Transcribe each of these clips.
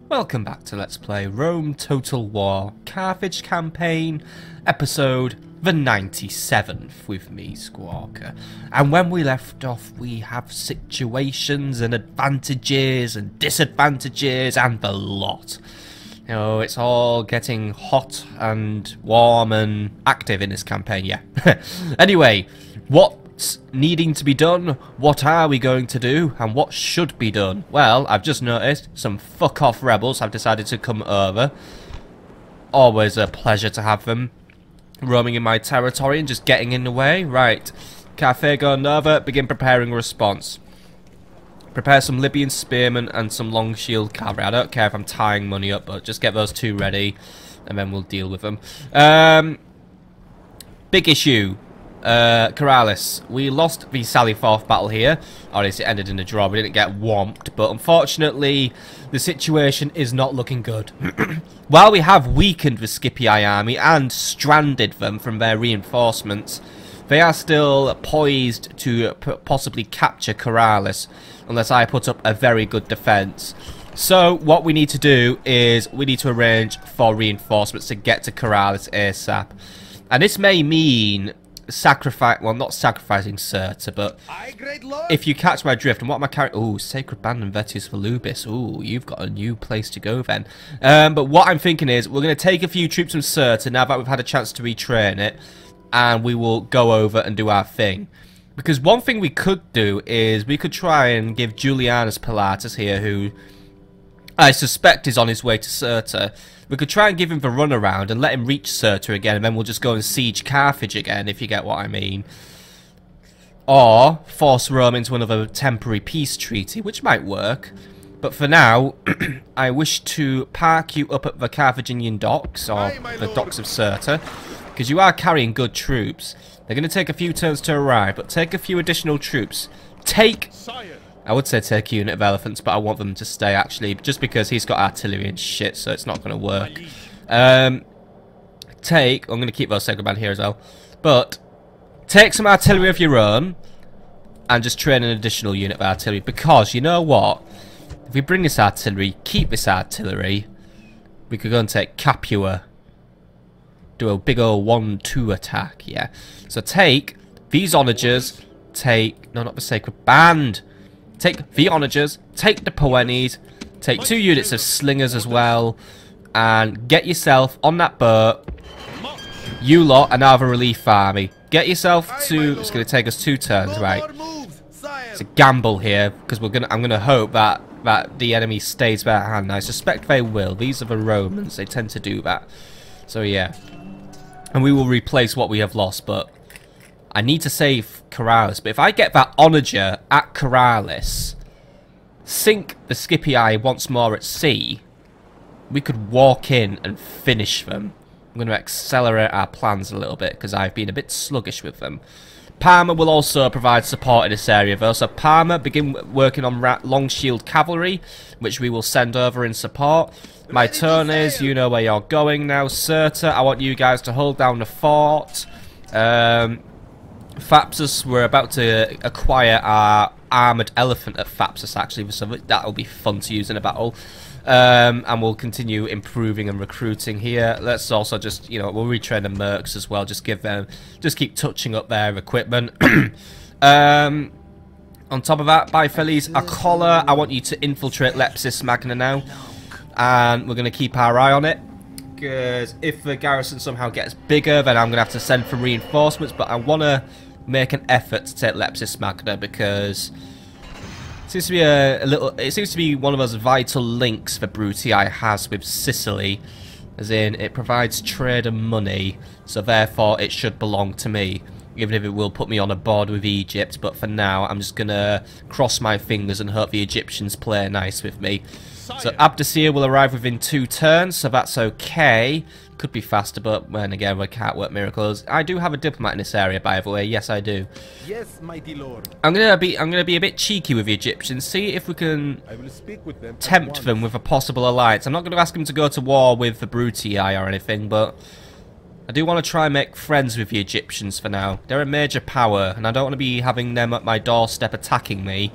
Welcome back to Let's Play Rome Total War Carthage Campaign, episode the 97th with me, Squawker. And when we left off, we have situations and advantages and disadvantages and the lot. You know, it's all getting hot and warm and active in this campaign, yeah. Anyway, what's needing to be done? What are we going to do? And what should be done? Well, I've just noticed some fuck-off rebels have decided to come over. Always a pleasure to have them roaming in my territory and just getting in the way. Right, Carthago Nova, begin preparing a response. Prepare some Libyan spearmen and some long shield cavalry. I don't care if I'm tying money up, but just get those two ready and then we'll deal with them. Big issue. Celeas. We lost the Sally Forth battle here. Or at least it ended in a draw. We didn't get whomped, but unfortunately the situation is not looking good. While we have weakened the Scipii army and stranded them from their reinforcements, they are still poised to possibly capture Celeas unless I put up a very good defense. So what we need to do is we need to arrange for reinforcements to get to Celeas ASAP. And this may mean not sacrificing Cirta, but if you catch my drift, and what am I carrying? Ooh, Sacred Band and Vetius Volubis. Ooh, you've got a new place to go then. But what I'm thinking is, we're going to take a few troops from Cirta now that we've had a chance to retrain it, and we will go over and do our thing. Because one thing we could do is, we could try and give Julianus Pilatus here, who I suspect is on his way to Cirta. We could try and give him the runaround and let him reach Cirta again, and then we'll just go and siege Carthage again, if you get what I mean. Or force Rome into another temporary peace treaty, which might work. But for now, I wish to park you up at the Carthaginian docks, or the docks of Cirta, because you are carrying good troops. They're going to take a few turns to arrive, but take a few additional troops. I would say take a unit of elephants, but I want them to stay, actually, just because he's got artillery and shit, so it's not going to work. I'm going to keep those Sacred Band here as well, but take some artillery of your own, and just train an additional unit of artillery, because, you know what, if we bring this artillery, keep this artillery, we could go and take Capua, do a big old 1-2 attack, yeah. So take these onagers, no, not the Sacred Band, take the onagers, take the Poennies, take 2 units of slingers as well, and get yourself on that boat. You lot are now the relief army. Get yourself to. It's going to take us 2 turns, right? It's a gamble here because I'm going to hope that the enemy stays there at hand. I suspect they will. These are the Romans. They tend to do that. So yeah, and we will replace what we have lost, but I need to save Celeas, but if I get that onager at Celeas, sink the Scipii once more at sea, we could walk in and finish them. I'm going to accelerate our plans a little bit because I've been a bit sluggish with them. Parma will also provide support in this area though, so Parma, begin working on long shield cavalry, which we will send over in support. My turn is, you know where you're going now. Cirta, I want you guys to hold down the fort. Thapsus, we're about to acquire our armoured elephant at Thapsus, actually, so that'll be fun to use in a battle. And we'll continue improving and recruiting here. Let's also just, you know, we'll retrain the mercs as well, just keep touching up their equipment. On top of that, by Feliz Acolla, I want you to infiltrate Lepcis Magna now, and we're going to keep our eye on it. Because if the garrison somehow gets bigger, then I'm going to have to send for reinforcements, but I want to make an effort to take Lepcis Magna because it seems to be it seems to be one of those vital links that Brutii has with Sicily, as in it provides trade and money, so therefore it should belong to me, even if it will put me on a board with Egypt. But for now, I'm just going to cross my fingers and hope the Egyptians play nice with me. So Abdesir will arrive within 2 turns, so that's okay. Could be faster, but then again, we can't work miracles. I do have a diplomat in this area, by the way. Yes, I do. Yes, mighty lord. I'm gonna be a bit cheeky with the Egyptians. See if we can tempt them with a possible alliance. I'm not going to ask them to go to war with the Brutii or anything, but I do want to try and make friends with the Egyptians for now. They're a major power, and I don't want to be having them at my doorstep attacking me.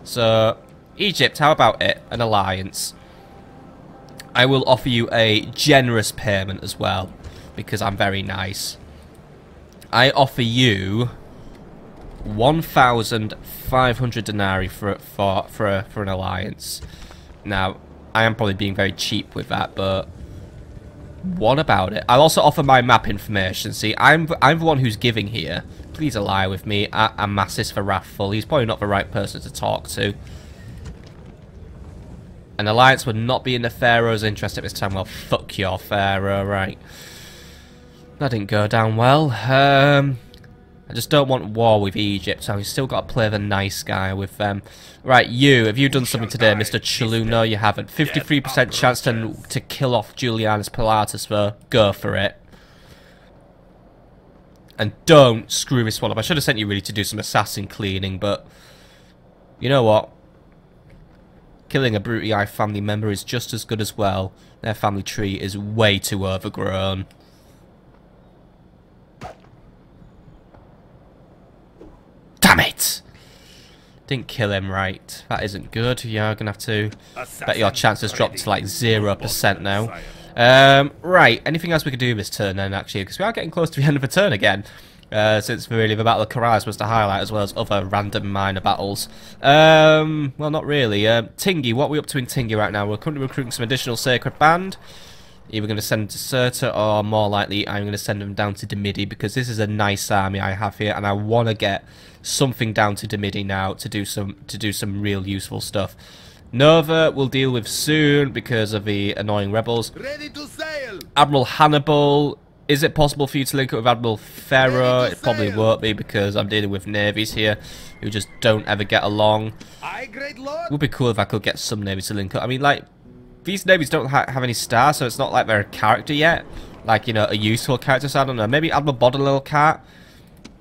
So Egypt, how about it? An alliance. I will offer you a generous payment as well, because I'm very nice. I offer you 1,500 denarii for an alliance. Now, I am probably being very cheap with that, but what about it? I'll also offer my map information. See, I'm the one who's giving here. Please ally with me. Amasis for Wrathful. He's probably not the right person to talk to. An alliance would not be in the Pharaoh's interest at this time. Well, fuck your Pharaoh, right. That didn't go down well. I just don't want war with Egypt, so we've still got to play the nice guy with them. Right, have you done something today, Mr. Chalu? No, you haven't. 53% chance to kill off Julianus Pilatus, though. Go for it. And don't screw this one up. I should have sent you really to do some assassin cleaning, but you know what? Killing a Brutii family member is just as good as well. Their family tree is way too overgrown. Damn it! Didn't kill him right. That isn't good. You're gonna have to bet your chances dropped to like 0% now. Right, anything else we could do this turn then, actually? Because we are getting close to the end of the turn again. Since really the Battle of Celeas was to highlight, as well as other random minor battles. Well, not really. Tingi, what are we up to in Tingi right now? We're currently recruiting some additional Sacred Band. Either going to send to Cirta, or more likely I'm going to send them down to Demidi, because this is a nice army I have here, and I want to get something down to Demidi now to do some real useful stuff. Nova we'll deal with soon because of the annoying rebels. Ready to sail. Admiral Hannibal, is it possible for you to link up with Admiral Pharaoh? It probably won't be, because I'm dealing with navies here who just don't ever get along. Aye, great lord. It would be cool if I could get some navies to link up. I mean, like, these navies don't have any stars, so it's not like they're a character yet. Like, you know, a useful character, so I don't know. Maybe Admiral Baudelaire Cat.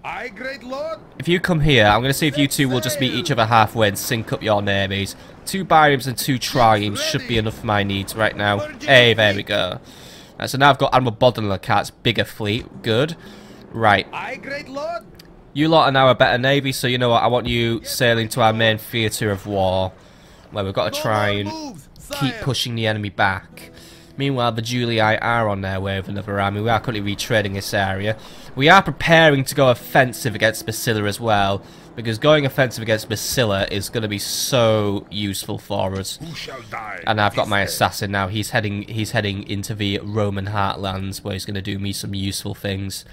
Aye, great lord. If you come here, I'm going to see if you two will just meet each other halfway and sync up your navies. 2 bariums and 2 triremes should be enough for my needs right now. Hey, there we go. Right, so now I've got Admiral Baudelaire Cat's bigger fleet. Good. Right. Aye, great lord. You lot are now a better navy, so you know what? I want you sailing to our main theatre of war, where we've got to try and keep pushing the enemy back. Meanwhile, the Julii are on their way with another army. We are currently retreading this area. We are preparing to go offensive against Basila as well, because going offensive against Basila is going to be so useful for us. And I've got my assassin now. He's heading into the Roman heartlands, where he's going to do me some useful things.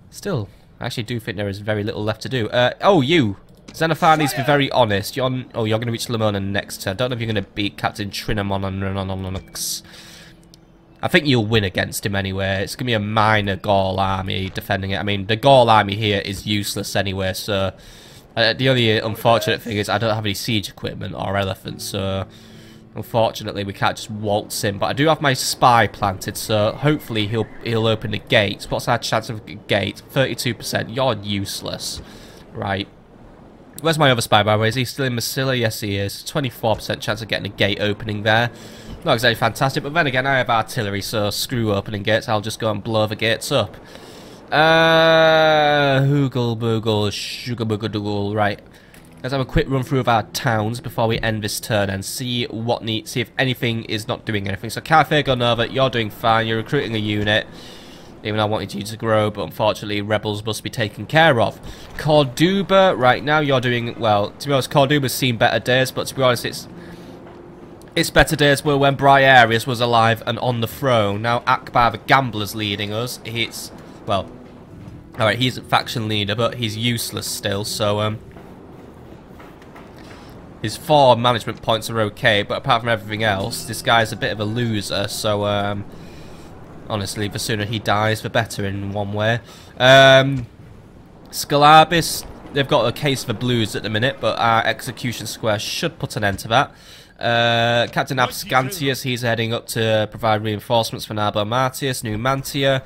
Still, I actually do think there is very little left to do. Oh, you! Xenophon needs to be very honest. You're going to reach Lamona next turn. I don't know if you're going to beat Captain Trinamon on Ronononix. I think you'll win against him anyway. It's going to be a minor Gaul army defending it. I mean, the Gaul army here is useless anyway, so the only unfortunate thing is I don't have any siege equipment or elephants, so unfortunately we can't just waltz in. But I do have my spy planted, so hopefully he'll open the gates. What's our chance of a gate? 32%. You're useless. Right. Where's my other spy, by the way? Is he still in Masilla? Yes, he is. 24% chance of getting a gate opening there. Not exactly fantastic, but then again, I have artillery, so screw opening gates. I'll just go and blow the gates up. Hoogle boogle, sugar boogle doogle. Right. Let's have a quick run through of our towns before we end this turn and see if anything is not doing anything. So Carthago Nova, you're doing fine. You're recruiting a unit. Even though I wanted you to grow, but unfortunately rebels must be taken care of. Corduba, right now you're doing well. To be honest, Corduba's seen better days, but to be honest, its better days were when Briareus was alive and on the throne. Now Akbar the Gambler's leading us. Well, alright, he's a faction leader, but he's useless still, so his 4 management points are okay, but apart from everything else, this guy's a bit of a loser, so honestly, the sooner he dies, the better in one way. Scalabis, they've got a case for blues at the minute, but our execution square should put an end to that. Captain Abscantius, he's heading up to provide reinforcements for Narbo Martius, Numantia.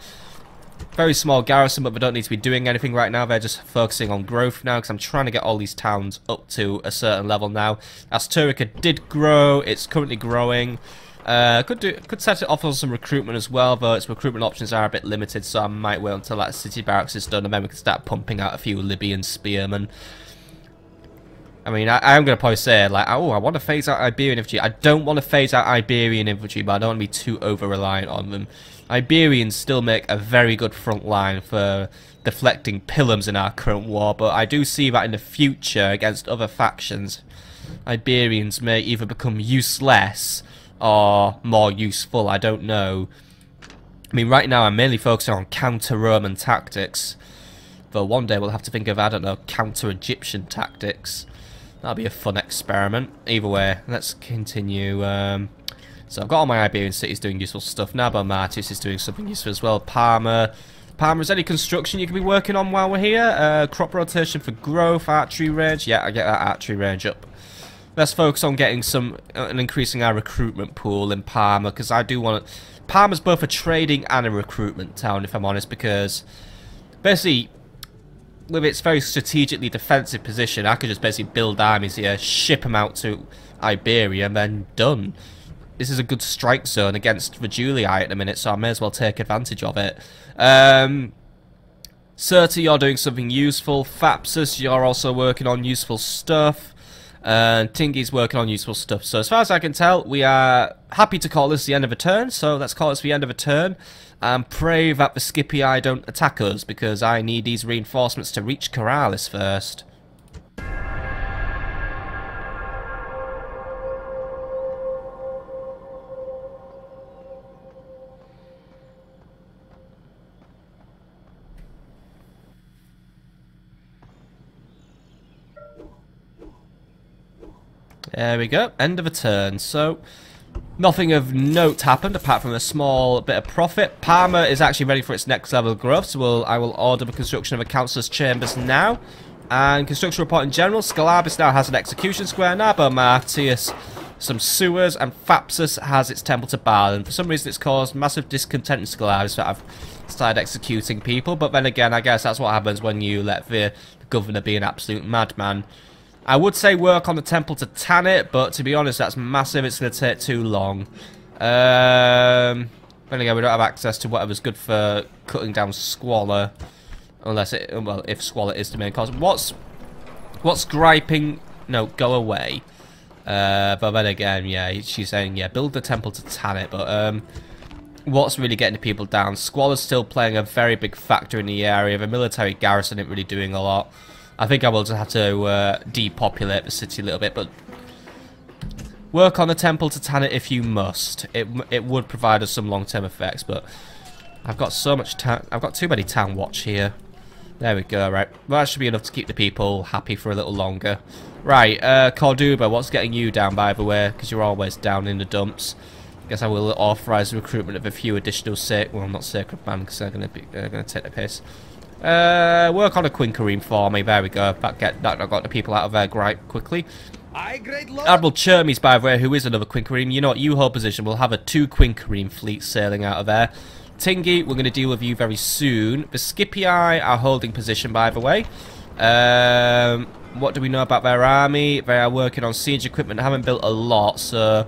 Very small garrison, but they don't need to be doing anything right now. They're just focusing on growth now, because I'm trying to get all these towns up to a certain level now. Asturica did grow, it's currently growing. Could set it off on some recruitment as well, but its recruitment options are a bit limited, so I might wait until that city barracks is done, and then we can start pumping out a few Libyan spearmen. I mean, I am going to probably say, like, oh, I want to phase out Iberian infantry. I don't want to phase out Iberian infantry, but I don't want to be too over-reliant on them. Iberians still make a very good front line for deflecting pillums in our current war, but I do see that in the future, against other factions, Iberians may either become useless or more useful, I don't know. I mean, right now I'm mainly focusing on counter-Roman tactics, but one day we'll have to think of, I don't know, counter-Egyptian tactics. That'll be a fun experiment. Either way, let's continue. So I've got all my Iberian cities doing useful stuff. Nabomatis is doing something useful as well. Parma. Parma, is any construction you can be working on while we're here? Crop rotation for growth, archery range. Yeah, I get that archery range up. Let's focus on getting some and increasing our recruitment pool in Parma, because I do want to... Parma's both a trading and a recruitment town, if I'm honest, because basically, with its very strategically defensive position, I could just basically build armies here, ship them out to Iberia, and then done. This is a good strike zone against the Julii at the minute, so I may as well take advantage of it. Certa, you're doing something useful. Thapsus, you're also working on useful stuff. And Tingi's working on useful stuff. So as far as I can tell, we are happy to call this the end of a turn. So let's call this the end of a turn. And pray that the Scipii don't attack us, because I need these reinforcements to reach Ceralis first. There we go, end of a turn. So, nothing of note happened apart from a small bit of profit. Parma is actually ready for its next level of growth, so I will order the construction of a councillor's chambers now. And construction report in general, Scalabis now has an execution square, Nabomatis some sewers, and Thapsus has its temple to Baal. And for some reason it's caused massive discontent in Scalabis that I've started executing people, but then again, I guess that's what happens when you let the governor be an absolute madman. I would say work on the temple to Tanit, but to be honest, that's massive. It's going to take too long. Then again, we don't have access to whatever's good for cutting down Squalor, unless it, well, if Squalor is the main cause. What's griping? No, go away. But then again, yeah, she's saying, yeah, build the temple to Tanit, but what's really getting the people down? Squalor's still playing a very big factor in the area. The military garrison isn't really doing a lot. I think I will just have to depopulate the city a little bit, but work on the temple to Tanit if you must. It would provide us some long-term effects, but I've got so much I've got too many town watch here. There we go, right. Well, that should be enough to keep the people happy for a little longer. Right, Corduba, what's getting you down, by the way? Because you're always down in the dumps. I guess I will authorise the recruitment of a few additional well, not sacred man, because they're going to take the piss. Work on a Quinquereme for me. There we go. That got the people out of their gripe quickly. Admiral Chermes, by the way, who is another Quinquereme. You know what? You hold position. We'll have a 2 Quinquereme fleet sailing out of there. Tingi, we're going to deal with you very soon. The Scipii are holding position, by the way. What do we know about their army? They are working on siege equipment. They haven't built a lot, so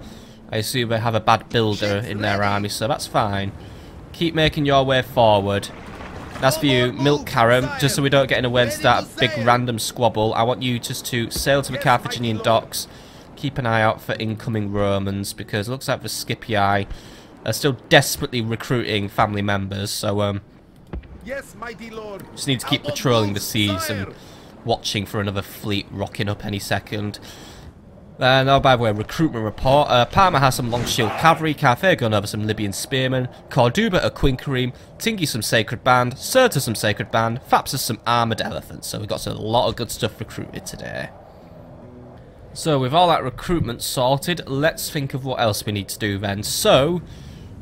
I assume they have a bad builder in their army, so that's fine. Keep making your way forward. That's for you, Milk Karam, just so we don't get in the way and start a big random squabble. I want you just to sail to the Carthaginian docks. Keep an eye out for incoming Romans, because it looks like the Scipii are still desperately recruiting family members, so yes, mighty lord. Just need to keep patrolling the seas and watching for another fleet rocking up any second. Now, by the way, recruitment report. Parma has some long shield cavalry, Carthago over some Libyan spearmen, Corduba a Quinquereme, Tingi some sacred band, Certa some sacred band, Thapsus some armoured elephants. So we've got a lot of good stuff recruited today. So with all that recruitment sorted, let's think of what else we need to do then. So,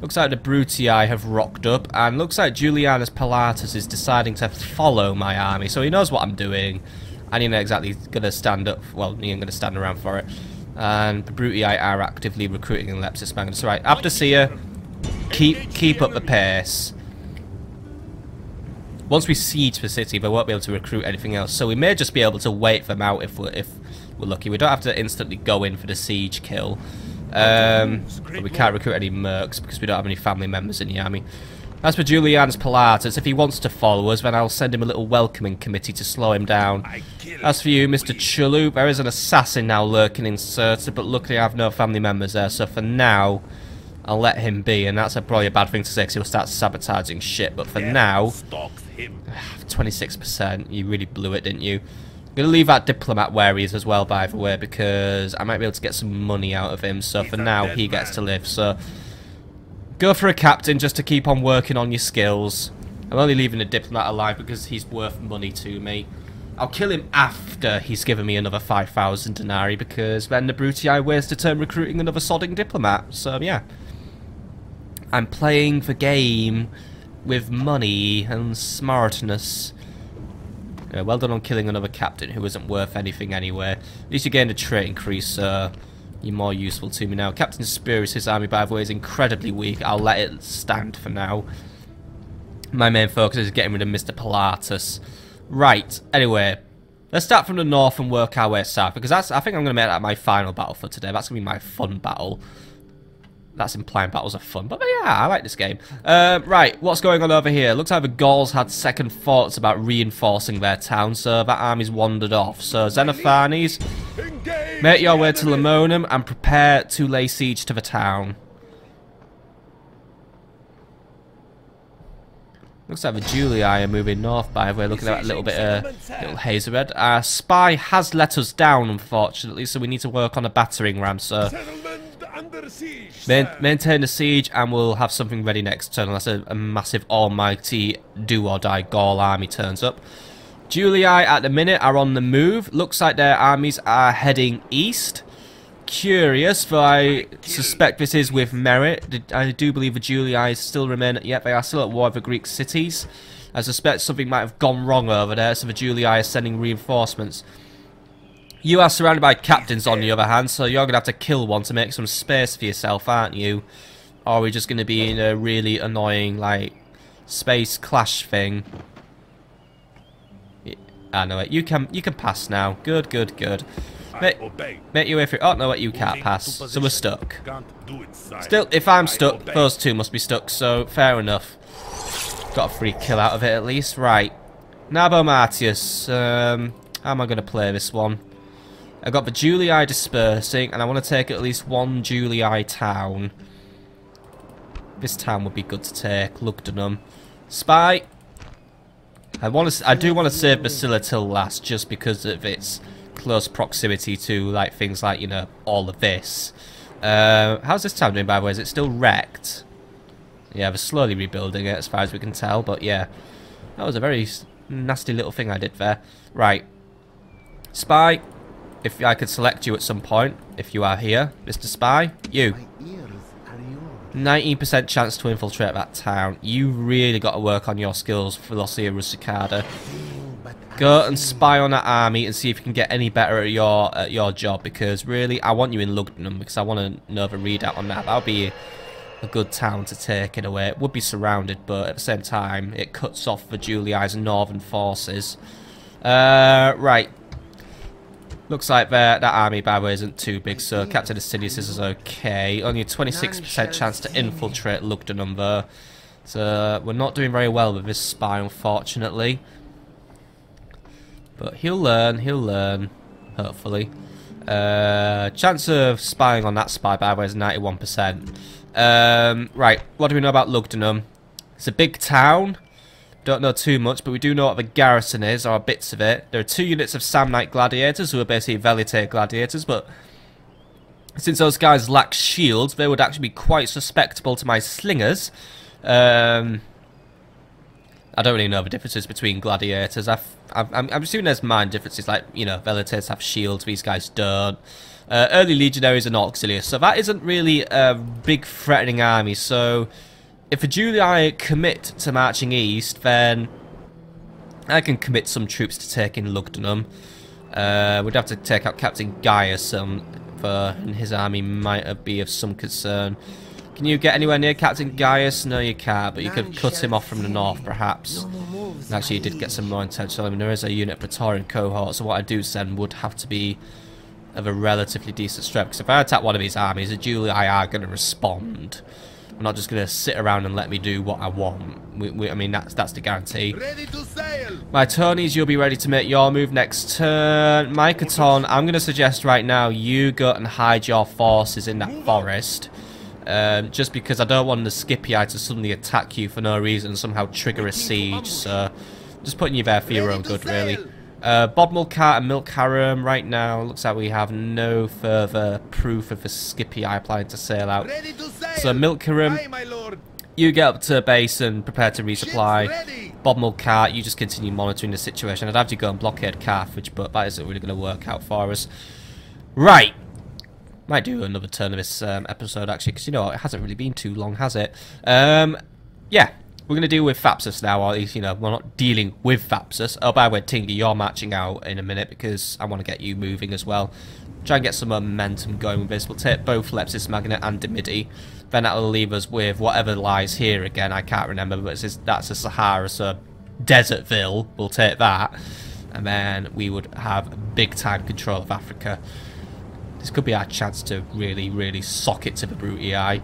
looks like the Brutii have rocked up, and looks like Julianus Pilatus is deciding to follow my army, so he knows what I'm doing. And you're not exactly going to stand up, well, you ain't going to stand around for it. And the Brutii are actively recruiting in Lepcis Magna. So right, Abdacia, keep up the pace. Once we siege the city, they won't be able to recruit anything else. So we may just be able to wait them out if we're lucky. We don't have to instantly go in for the siege kill. But we can't recruit any mercs because we don't have any family members in the army. As for Julian's Pilatus, if he wants to follow us, then I'll send him a little welcoming committee to slow him down. As for you, Mr. Chulu, there is an assassin now lurking in Cirta, but luckily I have no family members there, so for now, I'll let him be, and that's probably a bad thing to say because he'll start sabotaging shit, but for now, 26%, you really blew it, didn't you? I'm going to leave that diplomat where he is as well, by the way, because I might be able to get some money out of him, so for now, he gets to live, so... Go for a captain just to keep on working on your skills. I'm only leaving a diplomat alive because he's worth money to me. I'll kill him after he's given me another 5,000 denarii because then the Brutii wasted turn recruiting another sodding diplomat. So yeah. I'm playing the game with money and smartness. Yeah, well done on killing another captain who isn't worth anything anyway. At least you gained a trait increase, so... You're more useful to me now. Captain Spurius' army, by the way, is incredibly weak. I'll let it stand for now. My main focus is getting rid of Mr. Pilatus. Right, anyway. Let's start from the north and work our way south. Because I think I'm going to make that my final battle for today. That's going to be my fun battle. That's implying battles are fun. But yeah, I like this game. Right, what's going on over here? Looks like the Gauls had second thoughts about reinforcing their town. So that army's wandered off. So Xenophanes... Make your way to Lamonum and prepare to lay siege to the town. Looks like the Julii are moving north, by the way, looking at a little bit of little haze of red. Our spy has let us down, unfortunately, so we need to work on a battering ram, so... Maintain the siege and we'll have something ready next turn unless a massive almighty do-or-die Gaul army turns up. Julii at the minute are on the move. Looks like their armies are heading east. Curious, but I suspect this is with merit. I do believe the Julii still remain... Yep, they are still at war with the Greek cities. I suspect something might have gone wrong over there, so the Julii are sending reinforcements. You are surrounded by captains on the other hand, so you're going to have to kill one to make some space for yourself, aren't you? Or are we just going to be in a really annoying, like, space clash thing? I know it. You can pass now. Good, good, good. Make your way through. Oh, no, what, you can't pass. So we're stuck. Still, if I'm stuck, those two must be stuck, so fair enough. Got a free kill out of it at least. Right. Nabo Martius. How am I going to play this one? I got the Julii dispersing, and I want to take at least one Julii town. This town would be good to take. Lugdunum. Spy. I do want to save Basila till last, just because of its close proximity to like things like, you know, all of this. How's this town doing, by the way? Is it still wrecked? Yeah, they're slowly rebuilding it, as far as we can tell. But yeah, that was a very nasty little thing I did there. Right, Spy. If I could select you at some point, if you are here, Mr. Spy, you. 19% chance to infiltrate that town. You really got to work on your skills, Philosia Rusicada. Go and spy on that army and see if you can get any better at your job, because really, I want you in Lugdunum, because I want to know the readout on that. That would be a good town to take in a way. It would be surrounded, but at the same time, it cuts off the Julii's northern forces. Right. Looks like that army, by the way, isn't too big, so Captain Astidius is okay. Only a 26% chance to infiltrate Lugdunum, though. So we're not doing very well with this spy, unfortunately. But he'll learn, hopefully. Chance of spying on that spy, by the way, is 91%. Right, what do we know about Lugdunum? It's a big town. Don't know too much, but we do know what the garrison is, or bits of it. There are 2 units of Samnite gladiators, who are basically Velite gladiators, but since those guys lack shields, they would actually be quite susceptible to my slingers. I don't really know the differences between gladiators. I'm assuming there's minor differences, like, you know, Velites have shields, these guys don't. Early legionaries are not auxiliaries, so that isn't really a big threatening army, so... If the Julii commit to marching east, then I can commit some troops to taking Lugdunum. We'd have to take out Captain Gaius, and his army might be of some concern. Can you get anywhere near Captain Gaius? No, you can't, but you could cut him off from the north, perhaps. And actually, you did get some more intentional. I mean, there is a unit Praetorian cohort, so what I do send would have to be of a relatively decent strength. Because if I attack one of these armies, the Julii are going to respond. I'm not just going to sit around and let me do what I want. I mean, that's the guarantee. Ready to sail. My Tonys, you'll be ready to make your move next turn. My Caton, I'm going to suggest right now you go and hide your forces in that forest. Just because I don't want the Scipii to suddenly attack you for no reason and somehow trigger a siege. So, just putting you there for your own good, really. Bodmulcat and Milk Harem right now. Looks like we have no further proof of the Scipii planning to sail out. So Milk Harem, you get up to base and prepare to resupply. Bodmulcat, you just continue monitoring the situation. I'd have to go and blockade Carthage, but that isn't really going to work out for us. Right. Might do another turn of this episode, actually, because, you know, it hasn't really been too long, has it? Yeah. We're going to deal with Thapsus now, or at least, you know, we're not dealing with Thapsus. Oh, by the way, Tingy, you're marching out in a minute because I want to get you moving as well. Try and get some momentum going with this. We'll take both Lepcis Magna and Dimidi. Then that'll leave us with whatever lies here again. I can't remember, but that's a Sahara, so Desertville. We'll take that. And then we would have big-time control of Africa. This could be our chance to really, really sock it to the Brutii.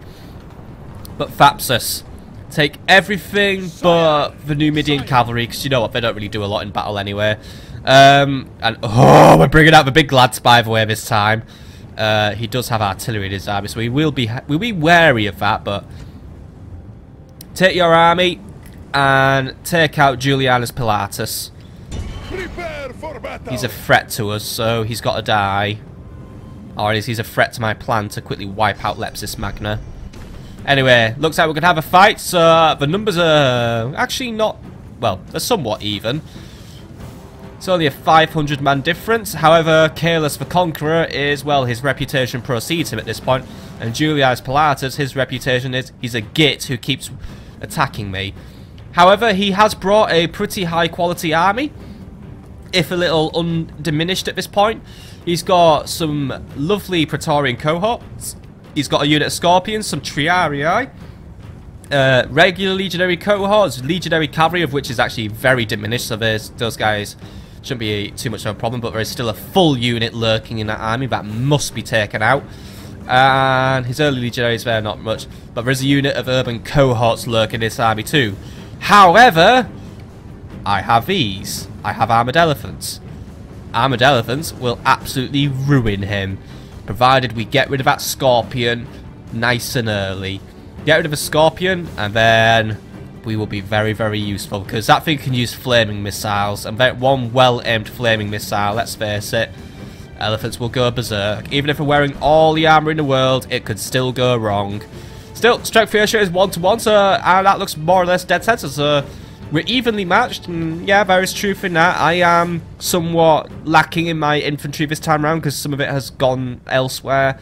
But Thapsus, take everything but the Numidian cavalry, because you know what, they don't really do a lot in battle anyway. And oh, we're bringing out the big lads, by the way, this time. He does have artillery in his army, so we'll be wary of that. But take your army and take out Julianus Pilatus. Prepare for battle. He's a threat to us, so he's got to die. Or he's a threat to my plan to quickly wipe out Lepcis Magna. Anyway, looks like we're going to have a fight, so the numbers are actually not, well, they're somewhat even. It's only a 500-man difference. However, Celeas the Conqueror is, well, his reputation precedes him at this point. And Julianus Pilatus, his reputation is he's a git who keeps attacking me. However, he has brought a pretty high-quality army, if a little undiminished at this point. He's got some lovely Praetorian cohorts. He's got a unit of Scorpions, some Triarii, regular legionary cohorts, legionary cavalry, of which is actually very diminished, so those guys shouldn't be too much of a problem, but there is still a full unit lurking in that army that must be taken out. And his early legionaries there, not much, but there is a unit of urban cohorts lurking in this army too. However, I have these. I have armoured elephants. Armoured elephants will absolutely ruin him, provided we get rid of that Scorpion nice and early. Get rid of a Scorpion, and then we will be very, very useful, because that thing can use flaming missiles, and one well-aimed flaming missile, let's face it, elephants will go berserk. Even if we're wearing all the armour in the world, it could still go wrong. Still, strength ratio is 1-to-1, so that looks more or less dead center, so we're evenly matched, and yeah, there is truth in that. I am somewhat lacking in my infantry this time around because some of it has gone elsewhere,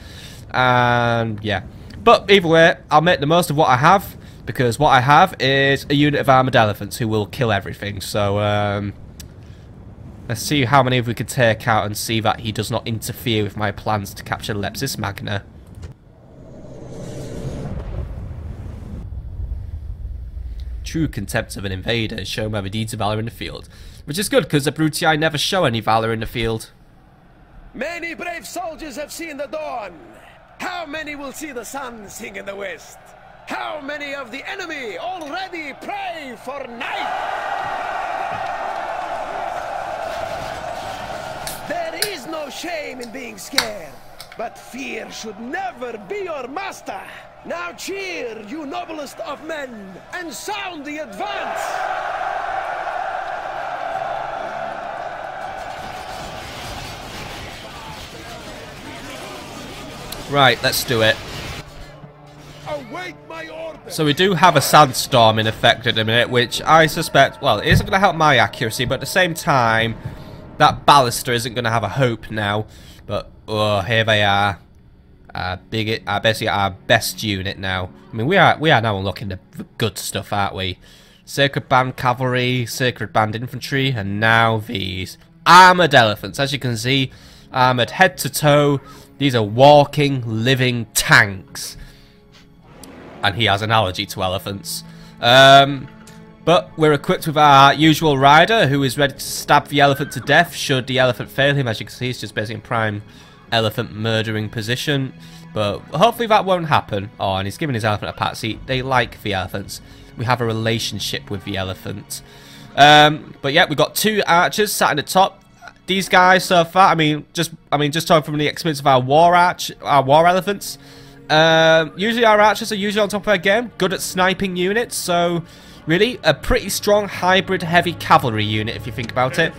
and yeah. But either way, I'll make the most of what I have, because what I have is a unit of armoured elephants who will kill everything. So, let's see how many we could take out and see that he does not interfere with my plans to capture Lepcis Magna. True contempt of an invader is shown by the deeds of valor in the field, which is good because the Brutii never show any valor in the field. Many brave soldiers have seen the dawn. How many will see the sun sing in the west? How many of the enemy already pray for night? There is no shame in being scared, but fear should never be your master. Now cheer, you noblest of men, and sound the advance! Right, let's do it. Await my order. So we do have a sandstorm in effect at the minute, which I suspect, well, it isn't going to help my accuracy, but at the same time, that ballista isn't going to have a hope now. But, oh, here they are. Basically our best unit now. I mean, we are now unlocking the good stuff, aren't we? Sacred Band Cavalry, Sacred Band Infantry, and now these. Armoured elephants. As you can see, armoured head to toe. These are walking, living tanks. And he has an allergy to elephants. But we're equipped with our usual rider, who is ready to stab the elephant to death should the elephant fail him. As you can see, he's just basically in prime elephant murdering position. But hopefully that won't happen. Oh, and he's giving his elephant a pat. See, they like the elephants. We have a relationship with the elephant. But yeah, we've got 2 archers sat in the top. These guys so far, I mean, just talking from the experience of our war elephants. Usually our archers are usually on top of their game, good at sniping units. So really, a pretty strong hybrid heavy cavalry unit if you think about it.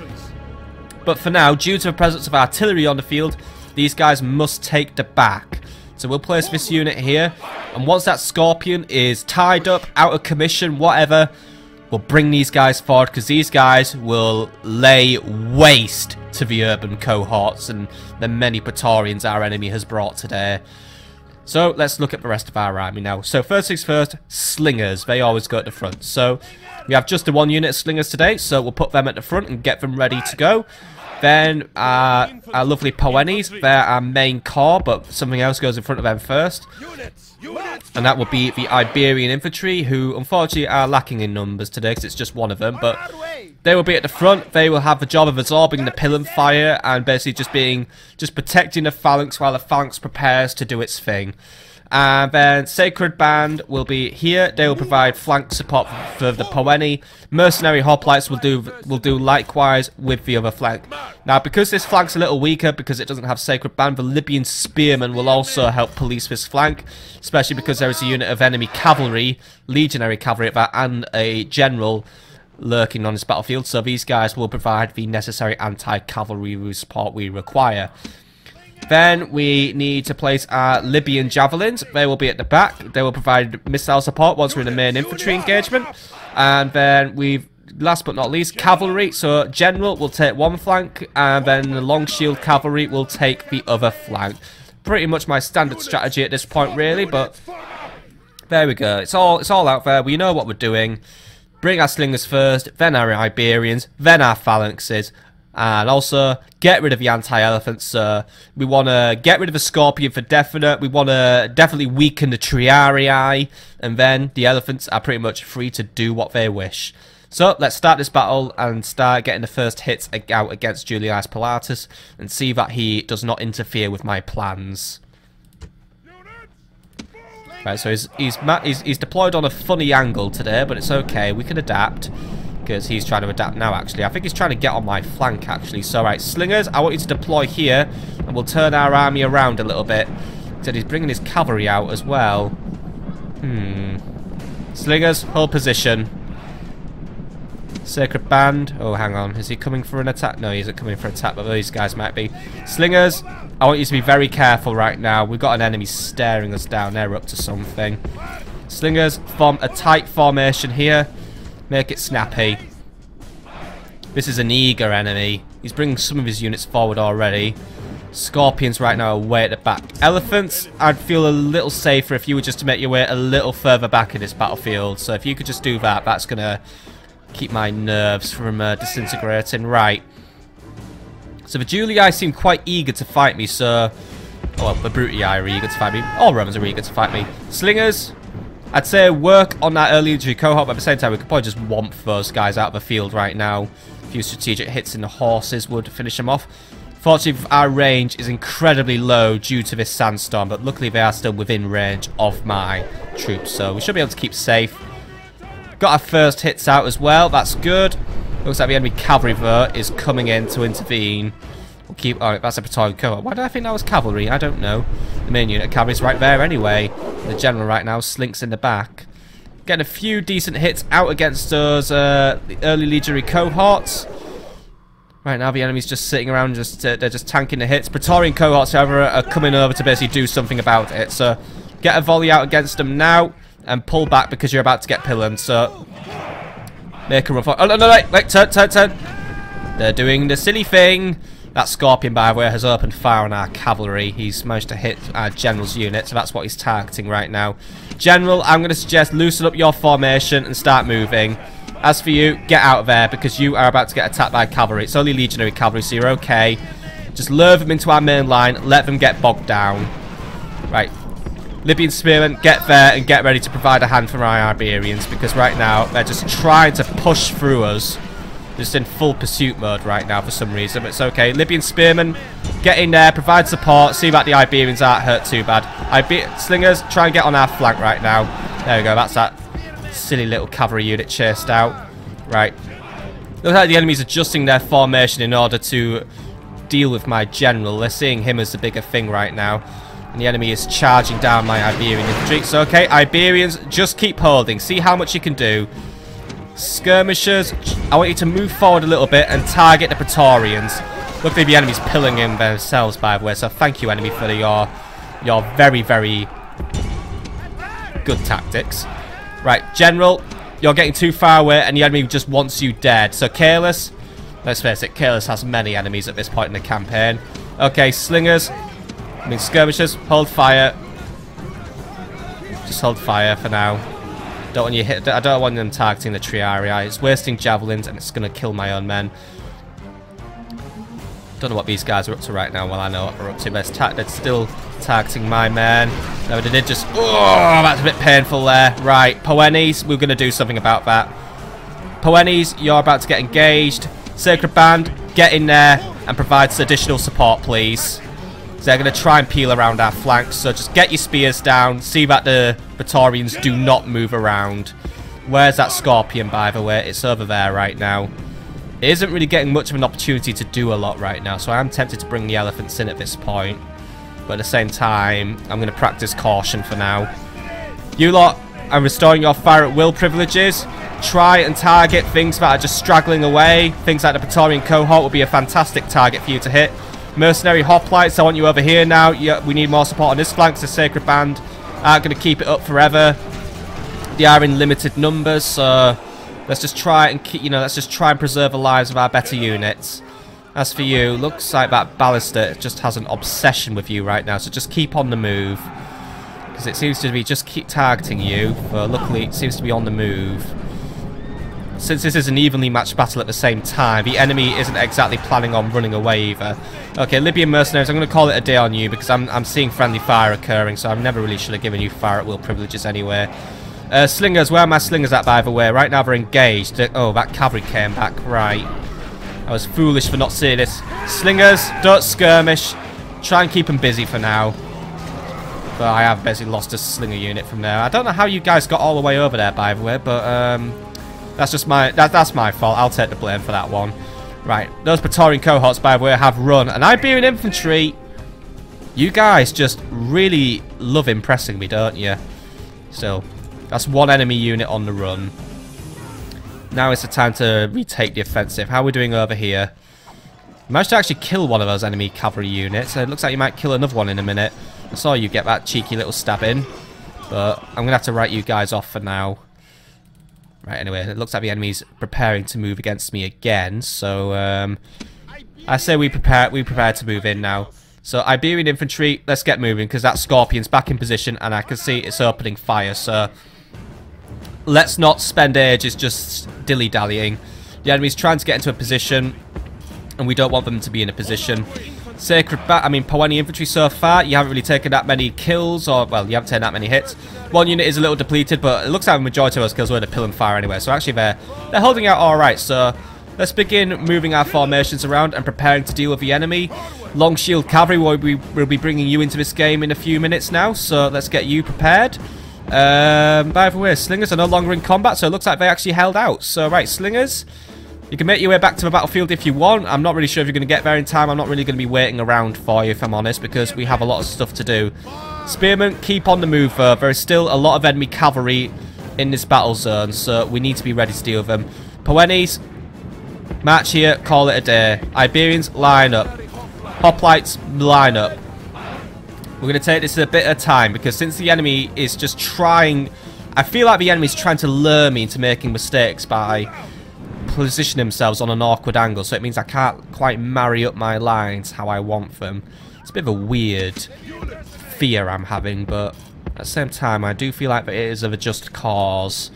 But for now, due to the presence of artillery on the field, these guys must take the back. So we'll place this unit here, and once that Scorpion is tied up, out of commission, whatever, we'll bring these guys forward, because these guys will lay waste to the urban cohorts and the many Praetorians our enemy has brought today. So let's look at the rest of our army now. So first things first, slingers. They always go at the front. So we have just the 1 unit of slingers today, so we'll put them at the front and get them ready to go. Then our lovely Poennies, they're our main core, but something else goes in front of them first. And that will be the Iberian infantry, who unfortunately are lacking in numbers today because it's just 1 of them. But they will be at the front. They will have the job of absorbing the pilum fire and basically just protecting the phalanx while the phalanx prepares to do its thing. And then Sacred Band will be here. They will provide flank support for the Poenni. Mercenary Hoplites will do likewise with the other flank. Now, because this flank's a little weaker, because it doesn't have Sacred Band, the Libyan Spearmen will also help police this flank, especially because there is a unit of enemy cavalry, legionary cavalry, and a general lurking on this battlefield. So these guys will provide the necessary anti-cavalry support we require. Then we need to place our Libyan javelins. They will be at the back. They will provide missile support once we're in the main infantry engagement. And then last but not least, cavalry. So general will take 1 flank, and then the long shield cavalry will take the other flank. Pretty much my standard strategy at this point, really. But there we go. It's all out there. We know what we're doing. Bring our slingers first, then our Iberians, then our phalanxes. And also, get rid of the anti-elephants. We want to get rid of the Scorpion for definite. We want to definitely weaken the Triarii. And then the elephants are pretty much free to do what they wish. So, let's start this battle and start getting the first hits out against Julius Pilatus. And see that he does not interfere with my plans. Right, so he's deployed on a funny angle today, but it's okay. We can adapt. Because he's trying to adapt now, actually. I think he's trying to get on my flank, actually. So, right, slingers, I want you to deploy here, and we'll turn our army around a little bit. Said he's bringing his cavalry out as well. Slingers, hold position. Sacred Band. Oh, hang on. Is he coming for an attack? No, he isn't coming for an attack, but these guys might be. Slingers, I want you to be very careful right now. We've got an enemy staring us down. They're up to something. Slingers, form a tight formation here. Make it snappy. This is an eager enemy. He's bringing some of his units forward already. Scorpions right now are way at the back. Elephants, I'd feel a little safer if you were just to make your way a little further back in this battlefield. So if you could just do that, that's going to keep my nerves from disintegrating. Right. So the Julii seem quite eager to fight me, so... Well, the Brutii are eager to fight me. All Romans are eager to fight me. Slingers... I'd say work on that early infantry cohort, but at the same time we could probably just womp those guys out of the field right now. A few strategic hits in the horses would finish them off. Fortunately, our range is incredibly low due to this sandstorm, but luckily they are still within range of my troops, so we should be able to keep safe. Got our first hits out as well, that's good. Looks like the enemy cavalry though is coming in to intervene. We'll keep... Oh, that's a Praetorian cohort. Why did I think that was cavalry? I don't know. The main unit of cavalry is right there anyway. The general right now slinks in the back. Getting a few decent hits out against those the early legionary cohorts. Right now the enemy's just sitting around, they're just tanking the hits. Praetorian cohorts, however, are coming over to basically do something about it. So get a volley out against them now and pull back because you're about to get pilloned. So make a run for... Oh, no, wait, turn. They're doing the silly thing. That Scorpion, by the way, has opened fire on our cavalry. He's managed to hit our general's unit, so that's what he's targeting right now. General, I'm going to suggest loosen up your formation and start moving. As for you, get out of there, because you are about to get attacked by cavalry. It's only legionary cavalry, so you're okay. Just lure them into our main line, let them get bogged down. Right. Libyan Spearmen, get there and get ready to provide a hand for our Iberians, because right now they're just trying to push through us. Just in full pursuit mode right now for some reason, but it's okay. Libyan Spearmen, Get in there, provide support, see that the Iberians aren't hurt too bad. Slingers, try and get on our flank right now. There we go, that's that silly little cavalry unit chased out. Right. Looks like the enemy's adjusting their formation in order to deal with my general. They're seeing him as the bigger thing right now. And the enemy is charging down my Iberian infantry. So, okay, Iberians, just keep holding. See how much you can do. Skirmishers, I want you to move forward a little bit and target the Praetorians. Luckily, the enemy's pilling in themselves, by the way. So, thank you, enemy, for your very, very good tactics. Right, General, you're getting too far away, and the enemy just wants you dead. So, Celeas, let's face it, Celeas has many enemies at this point in the campaign. Okay, Slingers, Skirmishers, hold fire. Just hold fire for now. I don't want them targeting the Triarii. It's wasting javelins and it's going to kill my own men. Don't know what these guys are up to right now. Well, I know what they're up to. They're still targeting my men. No, they did just... Oh, that's a bit painful there. Right, Poenes, we're going to do something about that. Poenes, you're about to get engaged. Sacred Band, get in there and provide additional support, please. So they're going to try and peel around our flanks. So just get your spears down. See that the Praetorians do not move around. Where's that Scorpion, by the way? It's over there right now. It isn't really getting much of an opportunity to do a lot right now. So I am tempted to bring the elephants in at this point. But at the same time, I'm going to practice caution for now. You lot, I'm restoring your fire at will privileges. Try and target things that are just straggling away. Things like the Praetorian cohort will be a fantastic target for you to hit. Mercenary hoplites, I want you over here now. We need more support on this flank. The Sacred Band aren't going to keep it up forever. They are in limited numbers, so let's just try and keep, let's just try and preserve the lives of our better units. As for you, looks like that ballista just has an obsession with you right now, so just keep on the move. Because it seems to be just keep targeting you, but luckily it seems to be on the move. Since this is an evenly matched battle at the same time, the enemy isn't exactly planning on running away either. Okay, Libyan mercenaries, I'm going to call it a day on you because I'm seeing friendly fire occurring, so I never really should have given you fire at will privileges anyway. Slingers, where are my slingers at, by the way? Right now they're engaged. Oh, that cavalry came back. Right. I was foolish for not seeing this. Slingers, don't skirmish. Try and keep them busy for now. But I have basically lost a slinger unit from there. I don't know how you guys got all the way over there, by the way, but that's just that's my fault. I'll take the blame for that one. Right, those Praetorian cohorts, by the way, have run. And Iberian infantry, you guys just really love impressing me, don't you? Still, that's one enemy unit on the run. Now is the time to retake the offensive. How are we doing over here? Managed to actually kill one of those enemy cavalry units. It looks like you might kill another one in a minute. I saw you get that cheeky little stab in. But I'm going to have to write you guys off for now. Right, anyway, it looks like the enemy's preparing to move against me again. So, I say we prepare to move in now. So, Iberian infantry, let's get moving because that Scorpion's back in position and I can see it's opening fire. So, let's not spend ages just dilly-dallying. The enemy's trying to get into a position and we don't want them to be in a position. Poeni infantry so far, you haven't really taken that many kills, or, well, you haven't taken that many hits. One unit is a little depleted, but it looks like the majority of those kills were the pillar fire anyway, so actually they're holding out alright, so let's begin moving our formations around and preparing to deal with the enemy. Long Shield Cavalry will be bringing you into this game in a few minutes now, so let's get you prepared. By the way, Slingers are no longer in combat, so it looks like they actually held out. So, right, Slingers, you can make your way back to the battlefield if you want. I'm not really sure if you're going to get there in time. I'm not really going to be waiting around for you, if I'm honest, because we have a lot of stuff to do. Spearmen, keep on the move, though. There is still a lot of enemy cavalry in this battle zone, so we need to be ready to deal with them. Poenes, march here, call it a day. Iberians, line up. Hoplites, line up. We're going to take this a bit of time, because since the enemy is just trying... I feel like the enemy's trying to lure me into making mistakes by position themselves on an awkward angle, so it means I can't quite marry up my lines how I want them. It's a bit of a weird fear I'm having, but at the same time I do feel like that it is of a just cause,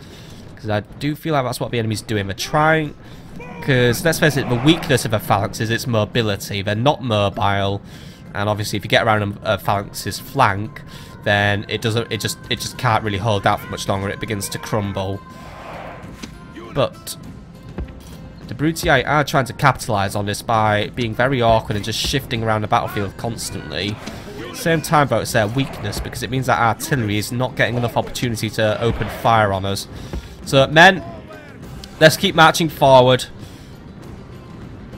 because I do feel like that's what the enemy's doing. They're trying, because let's face it, the weakness of a phalanx is its mobility. They're not mobile, and obviously if you get around a phalanx's flank, then it just can't really hold out for much longer. It begins to crumble. But The Brutii are trying to capitalise on this by being very awkward and just shifting around the battlefield constantly. Same time, though, it's their weakness because it means that artillery is not getting enough opportunity to open fire on us. So, men, let's keep marching forward.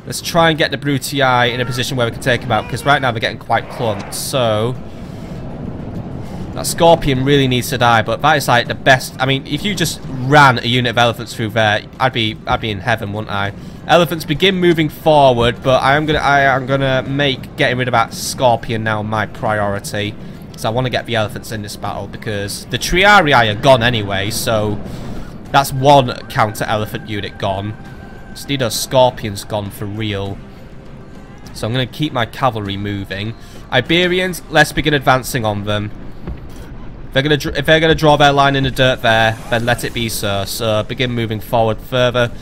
Let's try and get the Brutii in a position where we can take him out, because right now they're getting quite clumped. So, that Scorpion really needs to die, but that is like the best. I mean, if you just ran a unit of elephants through there, I'd be in heaven, wouldn't I? Elephants begin moving forward, but I am gonna make getting rid of that Scorpion now my priority. So I want to get the elephants in this battle because the Triarii are gone anyway. So that's one counter elephant unit gone. Just need those Scorpions gone for real. So I'm gonna keep my moving. Iberians, let's begin advancing on them. If they're gonna draw their line in the dirt there, then let it be so. So begin moving forward further.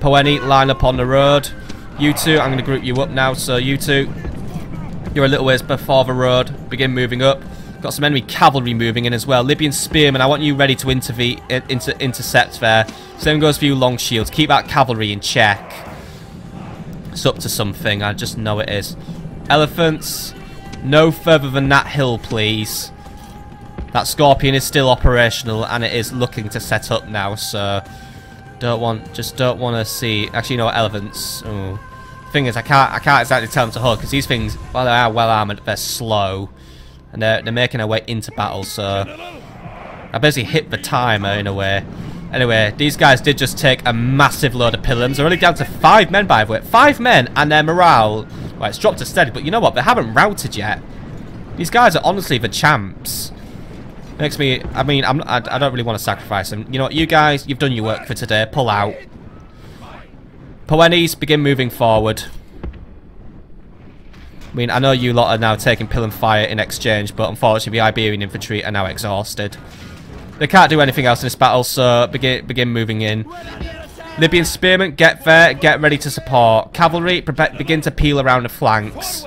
Poeni, line up on the road. You two, I'm gonna group you up now. So you two, you're a little ways before the road. Begin moving up. Got some enemy cavalry moving in as well. Libyan spearmen, I want you ready to intercept there. Same goes for you, long shields. Keep that cavalry in check. It's up to something. I just know it is. Elephants, no further than that hill, please. That Scorpion is still operational and it is looking to set up now, so just don't want to see. Actually, you know what, elephants. Oh. Thing is, I can't exactly tell them to hug because these things, while they are well armored, they're slow and they're making their way into battle. So I basically hit the timer in a way. Anyway, these guys did just take a massive load of pilums. They're only down to 5 men, by the way. 5 men, and their morale, well, it's dropped to steady. But you know what? They haven't routed yet. These guys are honestly the champs. Makes me, I mean, I don't really want to sacrifice them. You know what, you guys, you've done your work for today. Pull out. Poenis, begin moving forward. I mean, I know you lot are now taking pilum fire in exchange, but unfortunately the Iberian infantry are now exhausted. They can't do anything else in this battle, so begin moving in. Libyan spearmen, get there, get ready to support. Cavalry, begin to peel around the flanks.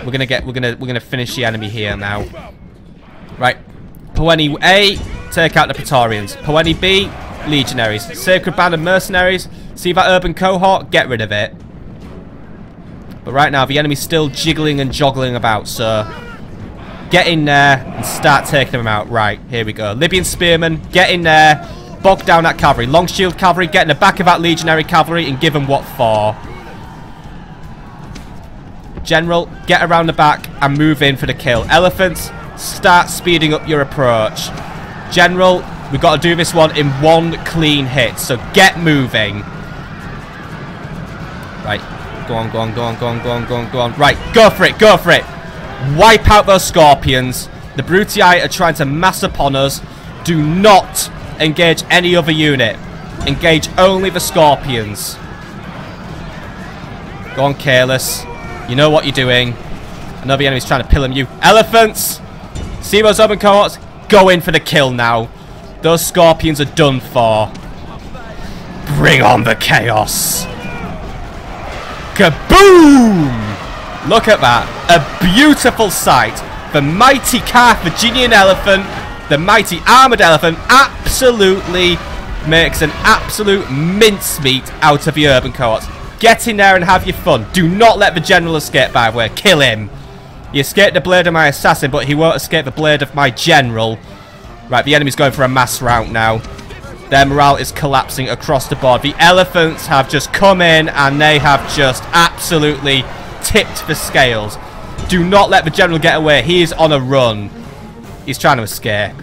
We're gonna finish the enemy here now. Right. Poeni A, take out the Praetorians. Poeni B, legionaries. Sacred Band of mercenaries. See that urban cohort? Get rid of it. But right now, the enemy's still jiggling and joggling about, so get in there and start taking them out. Right, here we go. Libyan spearmen, get in there. Bog down that cavalry. Long shield cavalry, get in the back of that legionary cavalry and give them what for. General, get around the back and move in for the kill. Elephants, start speeding up your approach. General, we've got to do this one in one clean hit, so get moving. Right, go on, go on, go on, go on, go on, go on, go on. Right, go for it, go for it. Wipe out those Scorpions. The Brutii are trying to mass upon us. Do not engage any other unit. Engage only the Scorpions. Go on, Careless. You know what you're doing. I know the enemy's trying to pilum you. Elephants! See those urban cohorts? Go in for the kill now. Those Scorpions are done for. Bring on the chaos. Kaboom! Look at that. A beautiful sight. The mighty Carthaginian elephant, the mighty armoured elephant, absolutely makes an absolute mincemeat out of the urban cohorts. Get in there and have your fun. Do not let the general escape, by the way. Kill him. He escaped the blade of my assassin, but he won't escape the blade of my general. Right, the enemy's going for a mass rout now. Their morale is collapsing across the board. The elephants have just come in and they have just absolutely tipped the scales. Do not let the general get away. He is on a run. He's trying to escape.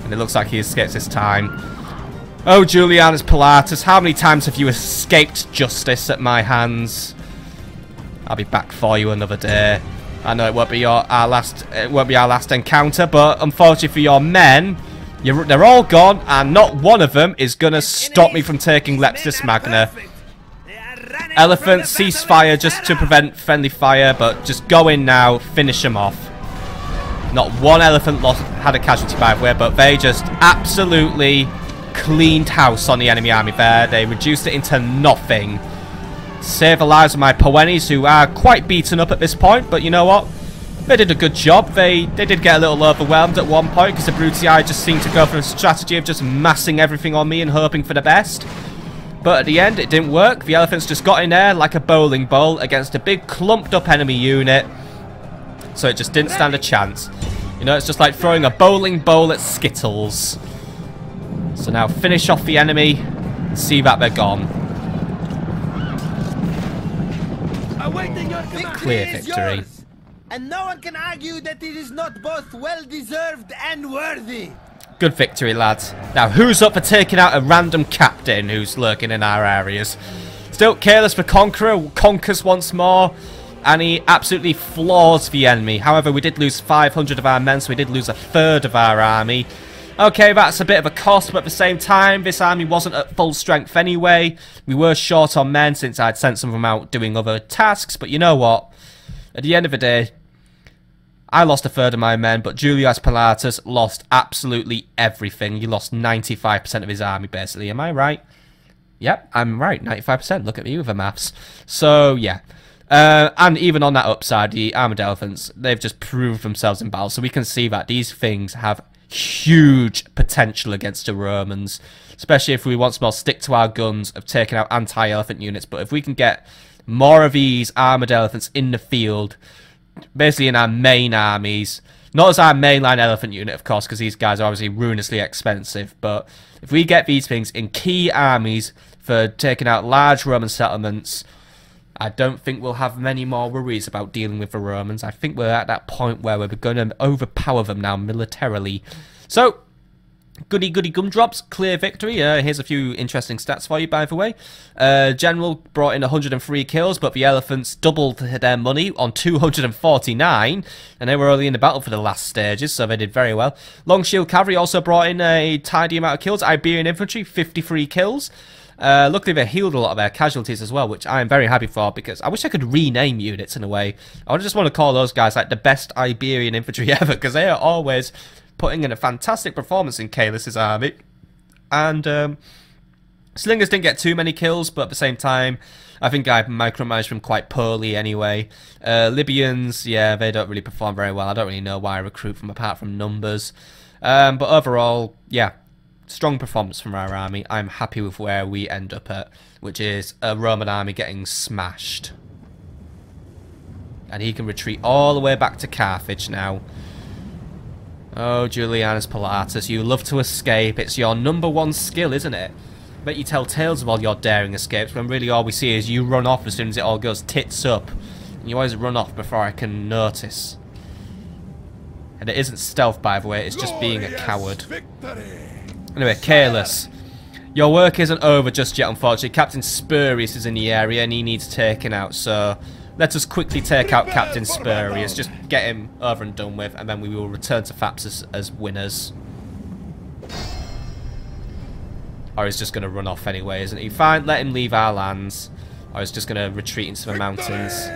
And it looks like he escapes this time. Oh, Julianus Pilatus, how many times have you escaped justice at my hands? I'll be back for you another day. I know it won't be our last encounter, but unfortunately for your men, they're all gone, and not one of them is gonna stop me from taking Lepcis Magna. Elephant, cease fire just to prevent friendly fire, but just go in now, finish them off. Not one elephant had a casualty, by the way, but they just absolutely cleaned house on the enemy army there. They reduced it into nothing. Save the lives of my Poenis, who are quite beaten up at this point, but you know what? They did a good job. They did get a little overwhelmed at one point because the Brutii just seemed to go for a strategy of just massing everything on me and hoping for the best. But at the end, it didn't work. The elephants just got in there like a bowling ball against a big clumped up enemy unit. So it just didn't stand a chance. You know, it's just like throwing a bowling ball at Skittles. So now finish off the enemy. See that they're gone. Clear victory. And no one can argue that it is not both well-deserved and worthy. Good victory, lads. Now, who's up for taking out a random captain who's lurking in our areas? Still, Careless the Conqueror conquers once more, and he absolutely floors the enemy. However, we did lose 500 of our men, so we did lose a third of our army. Okay, that's a bit of a cost, but at the same time, this army wasn't at full strength anyway. We were short on men since I'd sent some of them out doing other tasks, but you know what? At the end of the day, I lost a third of my men, but Julius Pilatus lost absolutely everything. He lost 95% of his army, basically. Am I right? Yep, I'm right. 95%. Look at me with the maths. So, yeah. And even on that upside, the armoured elephants, they've just proved themselves in battle. So we can see that these things have huge potential against the Romans. Especially if we once more stick to our guns of taking out anti-elephant units. But if we can get more of these armoured elephants in the field, basically in our main armies, not as our mainline elephant unit, of course, because these guys are obviously ruinously expensive, but if we get these things in key armies for taking out large Roman settlements, I don't think we'll have many more worries about dealing with the Romans. I think we're at that point where we're going to overpower them now militarily. So, goody gumdrops, clear victory. Here's a few interesting stats for you, by the way. General brought in 103 kills, but the elephants doubled their money on 249, and they were only in the battle for the last stages, so they did very well. Long Shield Cavalry also brought in a tidy amount of kills. Iberian Infantry, 53 kills. Luckily, they healed a lot of their casualties as well, which I am very happy for, because I wish I could rename units in a way. I just want to call those guys like the best Iberian Infantry ever, because they are always putting in a fantastic performance in Caelus's army. And Slingers didn't get too many kills, but at the same time, I think I micromanaged them quite poorly anyway. Libyans, yeah, they don't really perform very well. I don't really know why I recruit them apart from numbers. But overall, yeah, strong performance from our army. I'm happy with where we end up at, which is a Roman army getting smashed. And he can retreat all the way back to Carthage now. Oh, Julianus Pilatus, you love to escape. It's your #1 skill, isn't it? Bet you tell tales of all your daring escapes, when really all we see is you run off as soon as it all goes tits up. And you always run off before I can notice. And it isn't stealth, by the way, it's just being a coward. Anyway, Caelus, your work isn't over just yet, unfortunately. Captain Spurius is in the area and he needs taken out, so let us quickly take out Captain Spurius, just get him over and done with, and then we will return to Thapsus as winners. Or he's just going to run off anyway, isn't he? Fine, let him leave our lands. Or he's just going to retreat into the mountains.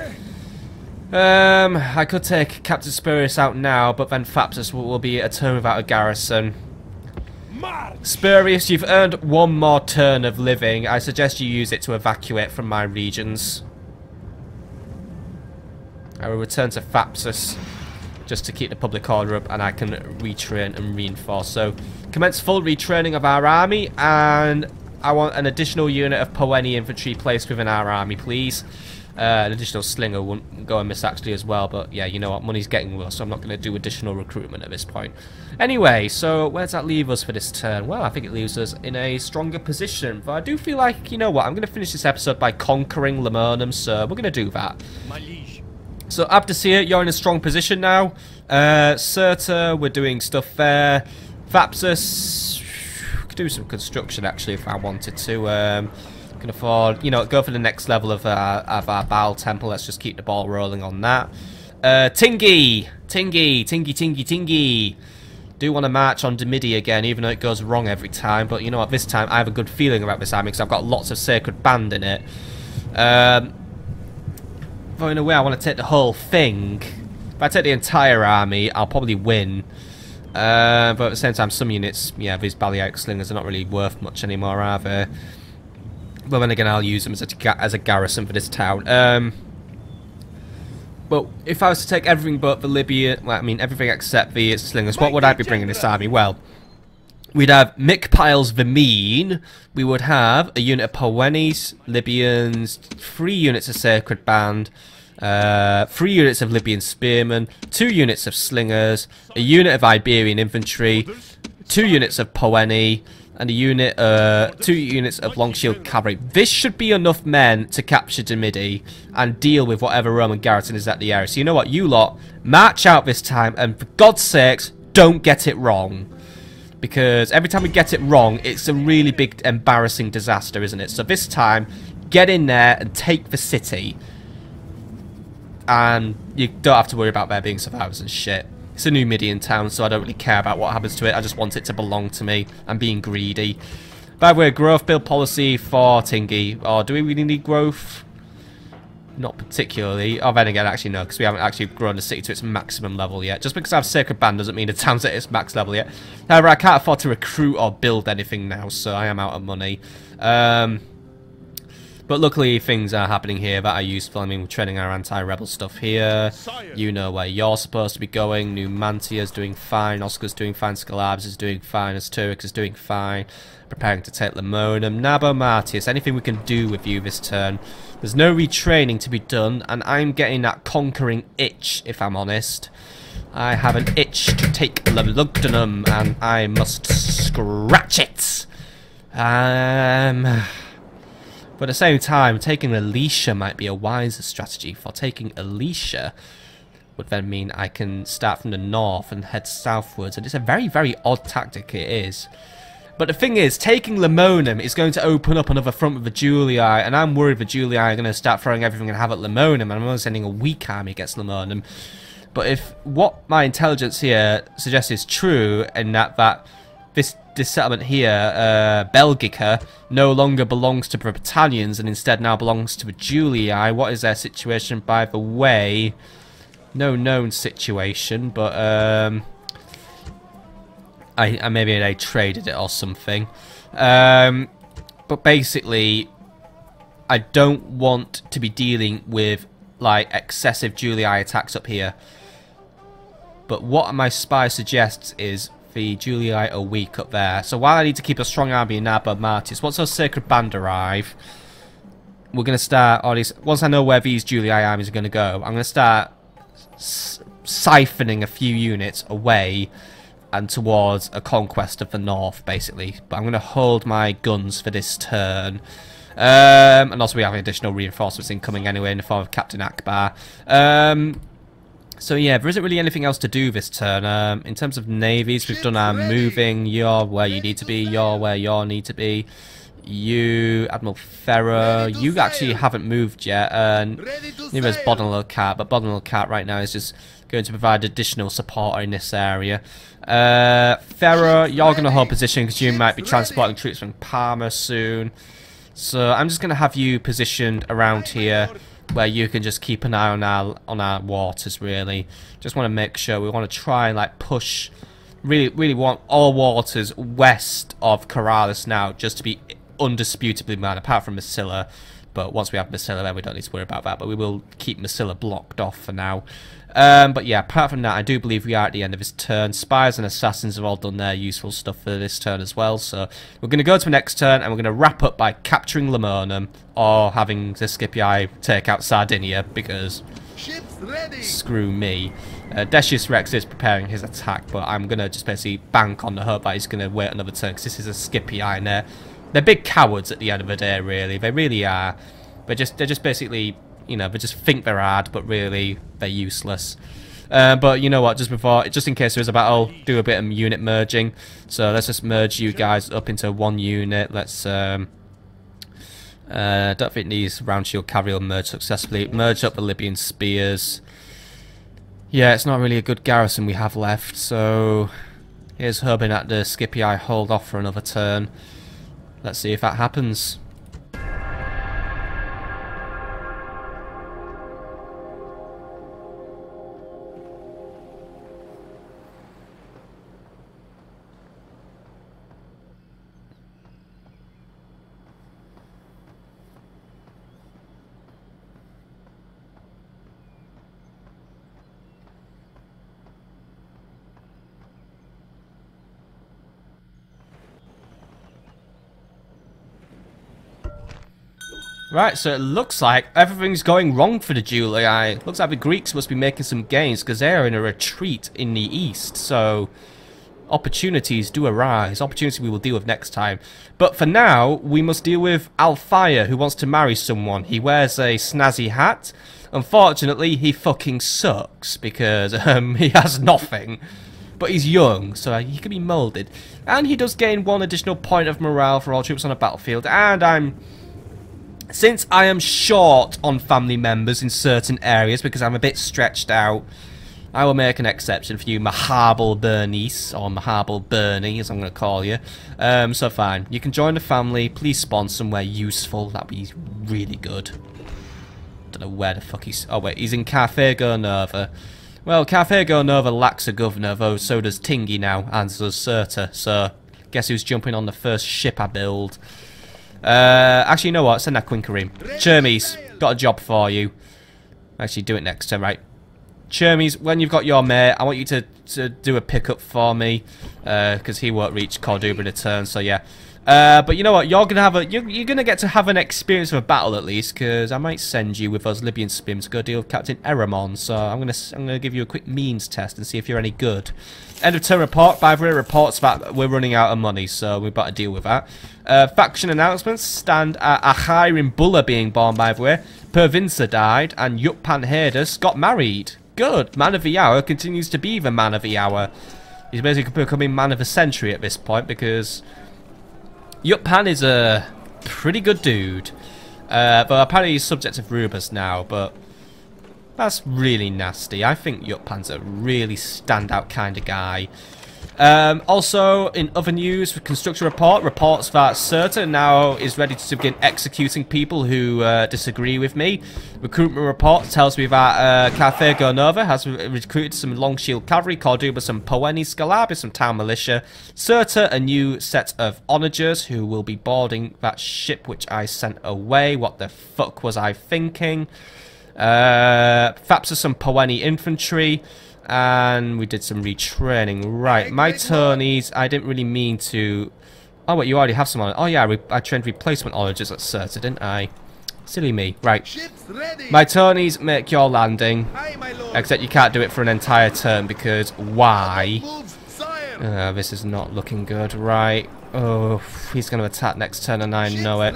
I could take Captain Spurius out now, but then Thapsus will be a turn without a garrison. Spurius, you've earned one more turn of living. I suggest you use it to evacuate from my regions. I will return to Thapsus just to keep the public order up, and I can retrain and reinforce. So, commence full retraining of our army, and I want an additional unit of Poeni infantry placed within our army, please. An additional slinger wouldn't go amiss actually as well, but yeah, you know what, money's getting low, so I'm not going to do additional recruitment at this point. Anyway, so where does that leave us for this turn? Well, I think it leaves us in a stronger position, but I do feel like, you know what, I'm going to finish this episode by conquering Lemurnum, so we're going to do that. My liege. So Abdesir, you're in a strong position now. Cirta, we're doing stuff there. Thapsus, could do some construction actually if I wanted to. Can afford, you know, go for the next level of our Baal temple. Let's just keep the ball rolling on that. Tingy. Do want to march on Demidi again, even though it goes wrong every time. But you know what, this time I have a good feeling about this army because I've got lots of Sacred Band in it. But in a way, I want to take the whole thing. If I take the entire army, I'll probably win. But at the same time, some units, yeah, these Balearic Slingers are not really worth much anymore, are they? But then again, I'll use them as a garrison for this town. But if I was to take everything but the Libyan, well, I mean everything except the Slingers, what would I be bringing this army? Well, We'd have Mikpiles Vimine. We would have a unit of Poenis, Libyans, 3 units of Sacred Band, 3 units of Libyan Spearmen, 2 units of Slingers, a unit of Iberian Infantry, 2 units of Poeni, and a unit, 2 units of Longshield Cavalry. This should be enough men to capture Demidi and deal with whatever Roman garrison is at the area. So you know what, you lot, march out this time, and for God's sakes, don't get it wrong. Because every time we get it wrong, it's a really big, embarrassing disaster, isn't it? So this time, get in there and take the city. And you don't have to worry about there being survivors and shit. It's a new Midian town, so I don't really care about what happens to it. I just want it to belong to me. I'm being greedy. By the way, growth build policy for Tingy. Or do we really need growth? Not particularly. Oh, then again, actually no, because we haven't actually grown the city to its maximum level yet. Just because I have Sacred Band doesn't mean the town's at its max level yet. However, I can't afford to recruit or build anything now, so I am out of money. But luckily, things are happening here that are useful. I mean, we're training our anti-rebel stuff here. You know where you're supposed to be going. Numantia's doing fine. Oscar's doing fine. Scalabs is doing fine. Asturix is doing fine. Preparing to take Lemonum. Nabo Martius, anything we can do with you this turn. There's no retraining to be done, and I'm getting that conquering itch, if I'm honest. I have an itch to take Lemonum, and I must scratch it. But at the same time, taking Alicia might be a wiser strategy. For taking Alicia would then mean I can start from the north and head southwards. And it's a very, very odd tactic, it is. But the thing is, taking Lemonum is going to open up another front with the Julii. And I'm worried the Julii are going to start throwing everything I have at Lemonum. And I'm only sending a weak army against Lemonum. But if what my intelligence here suggests is true, in that this settlement here, Belgica, no longer belongs to the battalions and instead now belongs to the Julii. What is their situation, by the way? No known situation, but maybe they traded it or something. But basically, I don't want to be dealing with like excessive Julii attacks up here. But what my spy suggests is the Julii are weak up there. So while I need to keep a strong army in Nabo Martius, once those Sacred Band arrive, we're going to start, or at least once I know where these Julii armies are going to go, I'm going to start siphoning a few units away and towards a conquest of the north, basically. But I'm going to hold my guns for this turn. And also we have additional reinforcements incoming anyway in the form of Captain Akbar. So yeah, there isn't really anything else to do this turn. In terms of navies, we've done our moving. You're where you need to be. You're where you need to be. You, Admiral Ferrer, you actually haven't moved yet. Neither is Bodnal Cat, but Bodnal Cat right now is just going to provide additional support in this area. Ferrer, you're going to hold position because you might be transporting troops from Parma soon. So I'm just going to have you positioned around here, where you can just keep an eye on our waters, really. Just want to make sure, we want to try and like push, really want all waters west of Ceralis now, just to be undisputably mad, apart from Massilla. But once we have Massilla, then we don't need to worry about that. But we will keep Massilla blocked off for now. But yeah, apart from that, I do believe we are at the end of this turn. Spies and assassins have all done their useful stuff for this turn as well. So we're going to go to the next turn, and we're going to wrap up by capturing Lemonum, or having the Scipii take out Sardinia, because screw me. Decius Rex is preparing his attack, but I'm going to just basically bank on the hope that he's going to wait another turn, because this is a Scipii, and they're big cowards at the end of the day, really. They really are. They're just basically, you know, they just think they're hard, but really they're useless. But you know what, just in case there is a battle, do a bit of unit merging. So let's just merge you guys up into one unit. Let's don't think these round shield cavalry will merge successfully. Merge up the Libyan spears. Yeah, it's not really a good garrison we have left, so here's hoping that the Scipii hold off for another turn. Let's see if that happens. Right, so it looks like everything's going wrong for the Julii. Looks like the Greeks must be making some gains because they are in a retreat in the east. So opportunities do arise. Opportunity we will deal with next time. But for now, we must deal with Althea, who wants to marry someone. He wears a snazzy hat. Unfortunately, he fucking sucks because he has nothing. But he's young, so he can be moulded. And he does gain 1 additional point of morale for all troops on a battlefield. And since I am short on family members in certain areas because I'm a bit stretched out, I will make an exception for you, Mahable Bernice, or Mahable Bernie, as I'm going to call you. So fine. You can join the family. Please spawn somewhere useful. That'd be really good. Don't know where the fuck he's... Oh, wait. He's in Carthago Nova. Well, Carthago Nova lacks a governor, though so does Tingy now, and so does Cirta. So, guess who's jumping on the first ship I build? Actually, you know what? Send that Quinkerim. Chermies, got a job for you. Actually, do it next turn, right? Chermies, when you've got your mate, I want you to do a pickup for me, because he won't reach Corduba in a turn. So yeah, but you know what? You're gonna have you're gonna get to have an experience of a battle at least, because I might send you with those Libyan spims to go deal with Captain Eramon. So I'm gonna give you a quick means test and see if you're any good. End of turn report. By the way, reports that we're running out of money, so we've got to deal with that. Faction announcements stand at Ahirim Bulla being born, by the way. Pervinza died, and Yuppan Hades got married. Good. Man of the hour continues to be the man of the hour. He's basically becoming man of the century at this point because Yuppan is a pretty good dude. But apparently he's subject of rumours now, but that's really nasty. I think Yuppan's a really standout kind of guy. Also, in other news, the construction report reports that Cirta now is ready to begin executing people who disagree with me. Recruitment report tells me that Carthago Nova has recruited some long shield cavalry, Corduba some Poeni Scalabi, some town militia, Cirta a new set of onagers who will be boarding that ship which I sent away. What the fuck was I thinking? Fapsa some Poeni infantry. And we did some retraining. Right, my turnies, I didn't really mean to... Oh, wait, you already have some on it. Oh, yeah, I trained replacement onagers at Cirta, didn't I? Silly me. Right. My turnies, make your landing. Except you can't do it for an entire turn because why? This is not looking good. Right. Oh, he's going to attack next turn and I know it.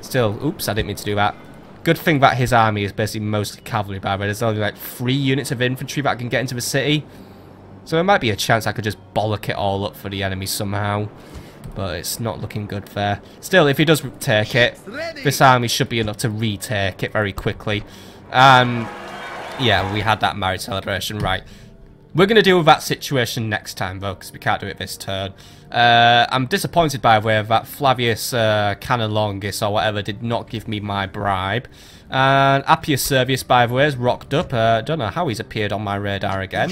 Still, oops, I didn't mean to do that. Good thing that his army is basically mostly cavalry, by the way. There's only like 3 units of infantry that I can get into the city. So there might be a chance I could just bollock it all up for the enemy somehow. But it's not looking good there. Still, if he does take it, this army should be enough to retake it very quickly. Yeah, we had that marriage celebration, right. We're going to deal with that situation next time, though, because we can't do it this turn. I'm disappointed, by the way, that Flavius Canalongis or whatever did not give me my bribe. And Appius Servius, by the way, has rocked up. Don't know how he's appeared on my radar again.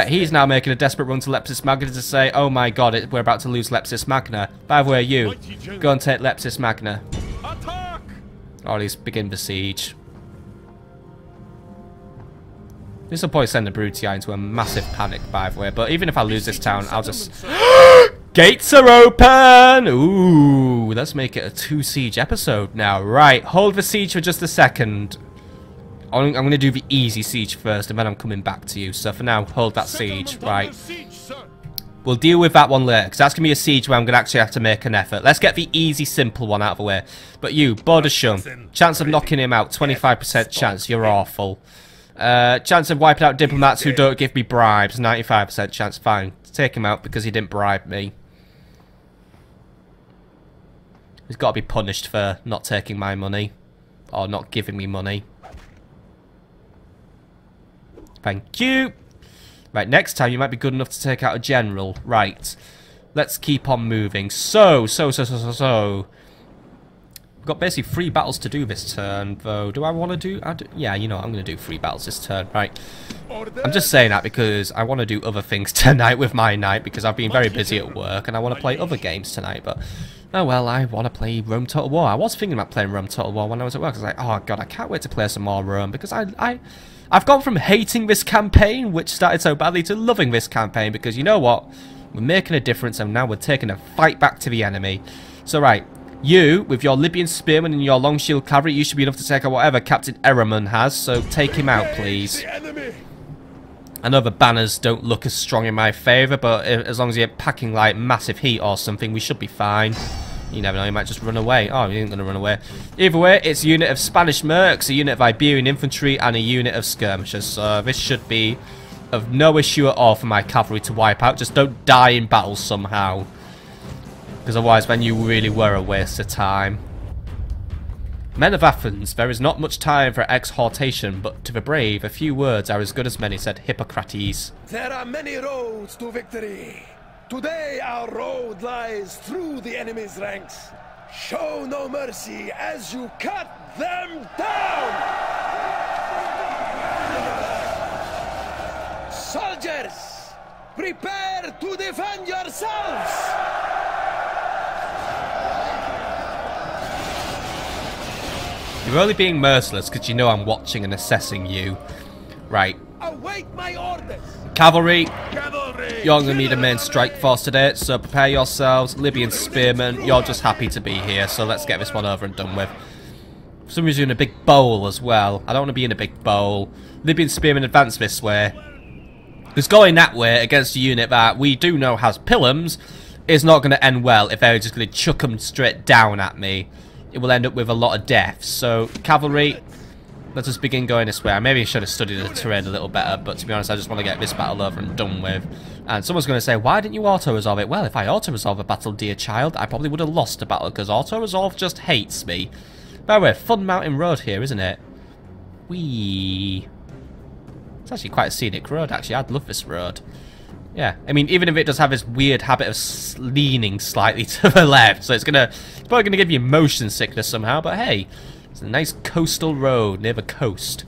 He's now making a desperate run to Lepcis Magna to say, oh my god, we're about to lose Lepcis Magna. By the way, you, go and take Lepcis Magna. Or at least begin the siege. This will probably send the Brutii into a massive panic, by the way. But even if I lose this town, I'll just... Gates are open! Ooh, let's make it a 2 siege episode now. Right, hold the siege for just a second. I'm going to do the easy siege first, and then I'm coming back to you. So for now, hold that siege. Right. We'll deal with that one later, because that's going to be a siege where I'm going to actually have to make an effort. Let's get the easy, simple one out of the way. But you, Border Shun, chance of knocking him out, 25% chance. You're awful. Chance of wiping out diplomats who don't give me bribes, 95% chance. Fine, take him out because he didn't bribe me. He's got to be punished for not taking my money or not giving me money. Thank you. Right, next time you might be good enough to take out a general. Right, let's keep on moving. So. We've got basically 3 battles to do this turn, though. Do I want to do... Yeah, you know, I'm going to do 3 battles this turn, right? I'm just saying that because I want to do other things tonight with my night, because I've been very busy at work, and I want to play other games tonight, but... Oh, well, I want to play Rome Total War. I was thinking about playing Rome Total War when I was at work. I was like, oh, God, I can't wait to play some more Rome, because I've gone from hating this campaign, which started so badly, to loving this campaign, because you know what? We're making a difference, and now we're taking a fight back to the enemy. So, right. You, with your Libyan spearmen and your long shield cavalry, you should be enough to take out whatever Captain Eraman has, so take him out, please. The enemy. I know the banners don't look as strong in my favour, but as long as you're packing, like, massive heat or something, we should be fine. You never know, he might just run away. Oh, he ain't going to run away. Either way, it's a unit of Spanish mercs, a unit of Iberian infantry, and a unit of skirmishers, so this should be of no issue at all for my cavalry to wipe out. Just don't die in battle somehow. Because otherwise then you really were a waste of time. Men of Athens, there is not much time for exhortation, but to the brave a few words are as good as many, said Hippocrates. There are many roads to victory. Today our road lies through the enemy's ranks. Show no mercy as you cut them down! Soldiers, prepare to defend yourselves! You're only being merciless because you know I'm watching and assessing you. Right. Await my orders! Cavalry, Cavalry. you're going to need a main strike force today, so prepare yourselves. Libyan spearmen, you're just happy to be here, so let's get this one over and done with. For some reason, a big bowl as well. I don't want to be in a big bowl. Libyan spearmen advance this way. Because going that way against a unit that we do know has pillums is not going to end well if they're just going to chuck them straight down at me. It will end up with a lot of deaths. So, cavalry, let us begin going this way. I maybe should have studied the terrain a little better, but to be honest, I just want to get this battle over and done with. And someone's going to say, why didn't you auto-resolve it? Well, if I auto-resolve a battle, dear child, I probably would have lost a battle, because auto-resolve just hates me. By the way, fun mountain road here, isn't it? Whee! It's actually quite a scenic road, actually. I'd love this road. Yeah, I mean, even if it does have this weird habit of leaning slightly to the left, so it's probably gonna give you motion sickness somehow, but hey, it's a nice coastal road near the coast.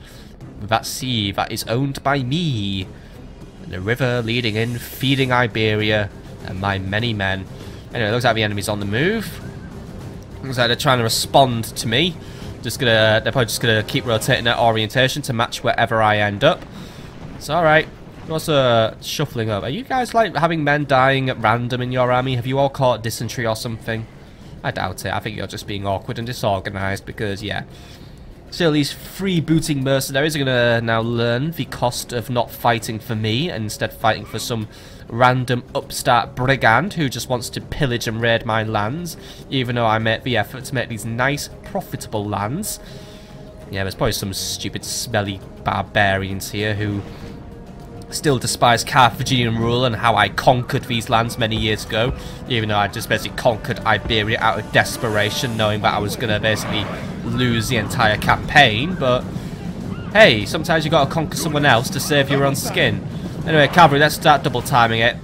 With that sea that is owned by me. And the river leading in, feeding Iberia, and my many men. Anyway, it looks like the enemy's on the move. Looks like they're trying to respond to me. They're probably just gonna keep rotating their orientation to match wherever I end up. It's alright. What's shuffling up? Are you guys like having men dying at random in your army? Have you all caught dysentery or something? I doubt it. I think you're just being awkward and disorganized because, yeah. Still, these freebooting mercenaries are going to now learn the cost of not fighting for me and instead fighting for some random upstart brigand who just wants to pillage and raid my lands, even though I made the effort to make these nice, profitable lands. Yeah, there's probably some stupid, smelly barbarians here who still despise Carthaginian rule and how I conquered these lands many years ago, even though I just basically conquered Iberia out of desperation, knowing that I was going to basically lose the entire campaign. But hey, sometimes you got to conquer someone else to save your own skin. Anyway, cavalry, let's start double timing it.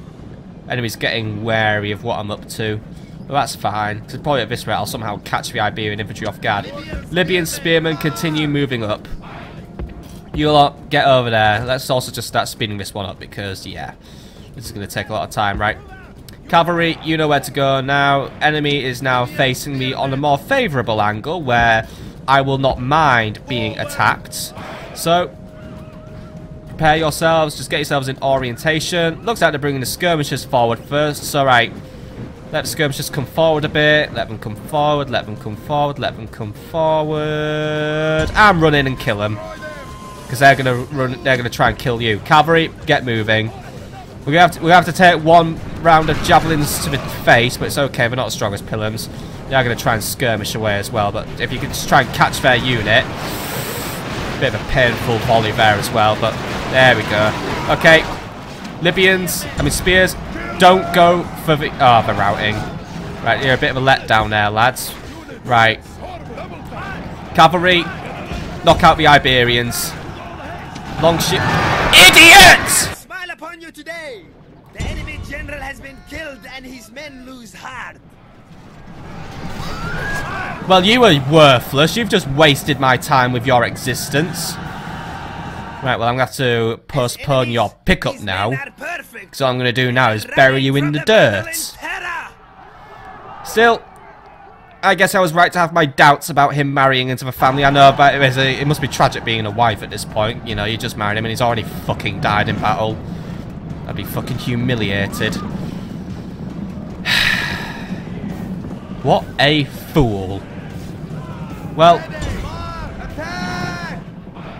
Enemy's getting wary of what I'm up to. Well, that's fine, because probably at this rate I'll somehow catch the Iberian infantry off guard. Libyan spearmen continue moving up. You lot, get over there. Let's also just start speeding this one up because, yeah, this is going to take a lot of time, right? Cavalry, you know where to go now. Enemy is now facing me on a more favourable angle where I will not mind being attacked. So, prepare yourselves. Just get yourselves in orientation. Looks like they're bringing the skirmishers forward first. So, right. Let the skirmishers come forward a bit. Let them come forward. Let them come forward. Let them come forward. And run in and kill them. Because they're gonna try and kill you. Cavalry, get moving. We have to take one round of javelins to the face, but it's okay. They're not as strong as pillums. They are gonna try and skirmish away as well. But if you could just try and catch their unit, bit of a painful volley there as well. But there we go. Okay, spears. Don't go for the. Oh, they're routing. Right, you're a bit of a letdown there, lads. Right, cavalry, knock out the Iberians. Long ship. Idiots! Smile upon you today. The enemy general has been killed and his men lose heart. Well, you were worthless. You've just wasted my time with your existence. Right, well, I'm going to have to postpone your pickup now. So what I'm going to do now is bury you in the dirt. Still, I guess I was right to have my doubts about him marrying into the family. I know, but it must be tragic being a wife at this point. You know, you just married him and he's already fucking died in battle. I'd be fucking humiliated. What a fool. Well,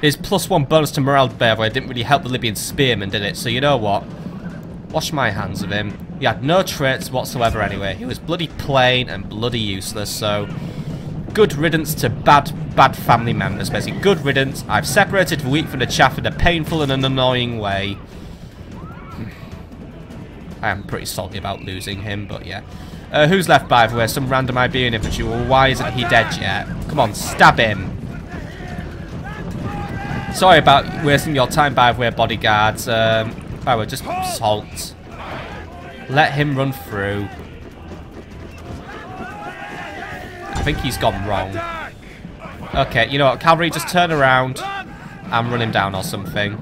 his +1 bonus to morale by the way didn't really help the Libyan spearman, did it? So you know what? Wash my hands of him. He had no traits whatsoever anyway. He was bloody plain and bloody useless, so good riddance to bad family members, basically. Good riddance. I've separated the wheat from the chaff in a painful and an annoying way. I am pretty salty about losing him, but yeah. Who's left, by the way? Some random Iberian infantry. Well, why isn't he dead yet? Come on, stab him. Sorry about wasting your time, by the way, bodyguards. By the way, just salt. Let him run through. I think he's gone wrong. Okay, you know what? Cavalry, just turn around and run him down or something.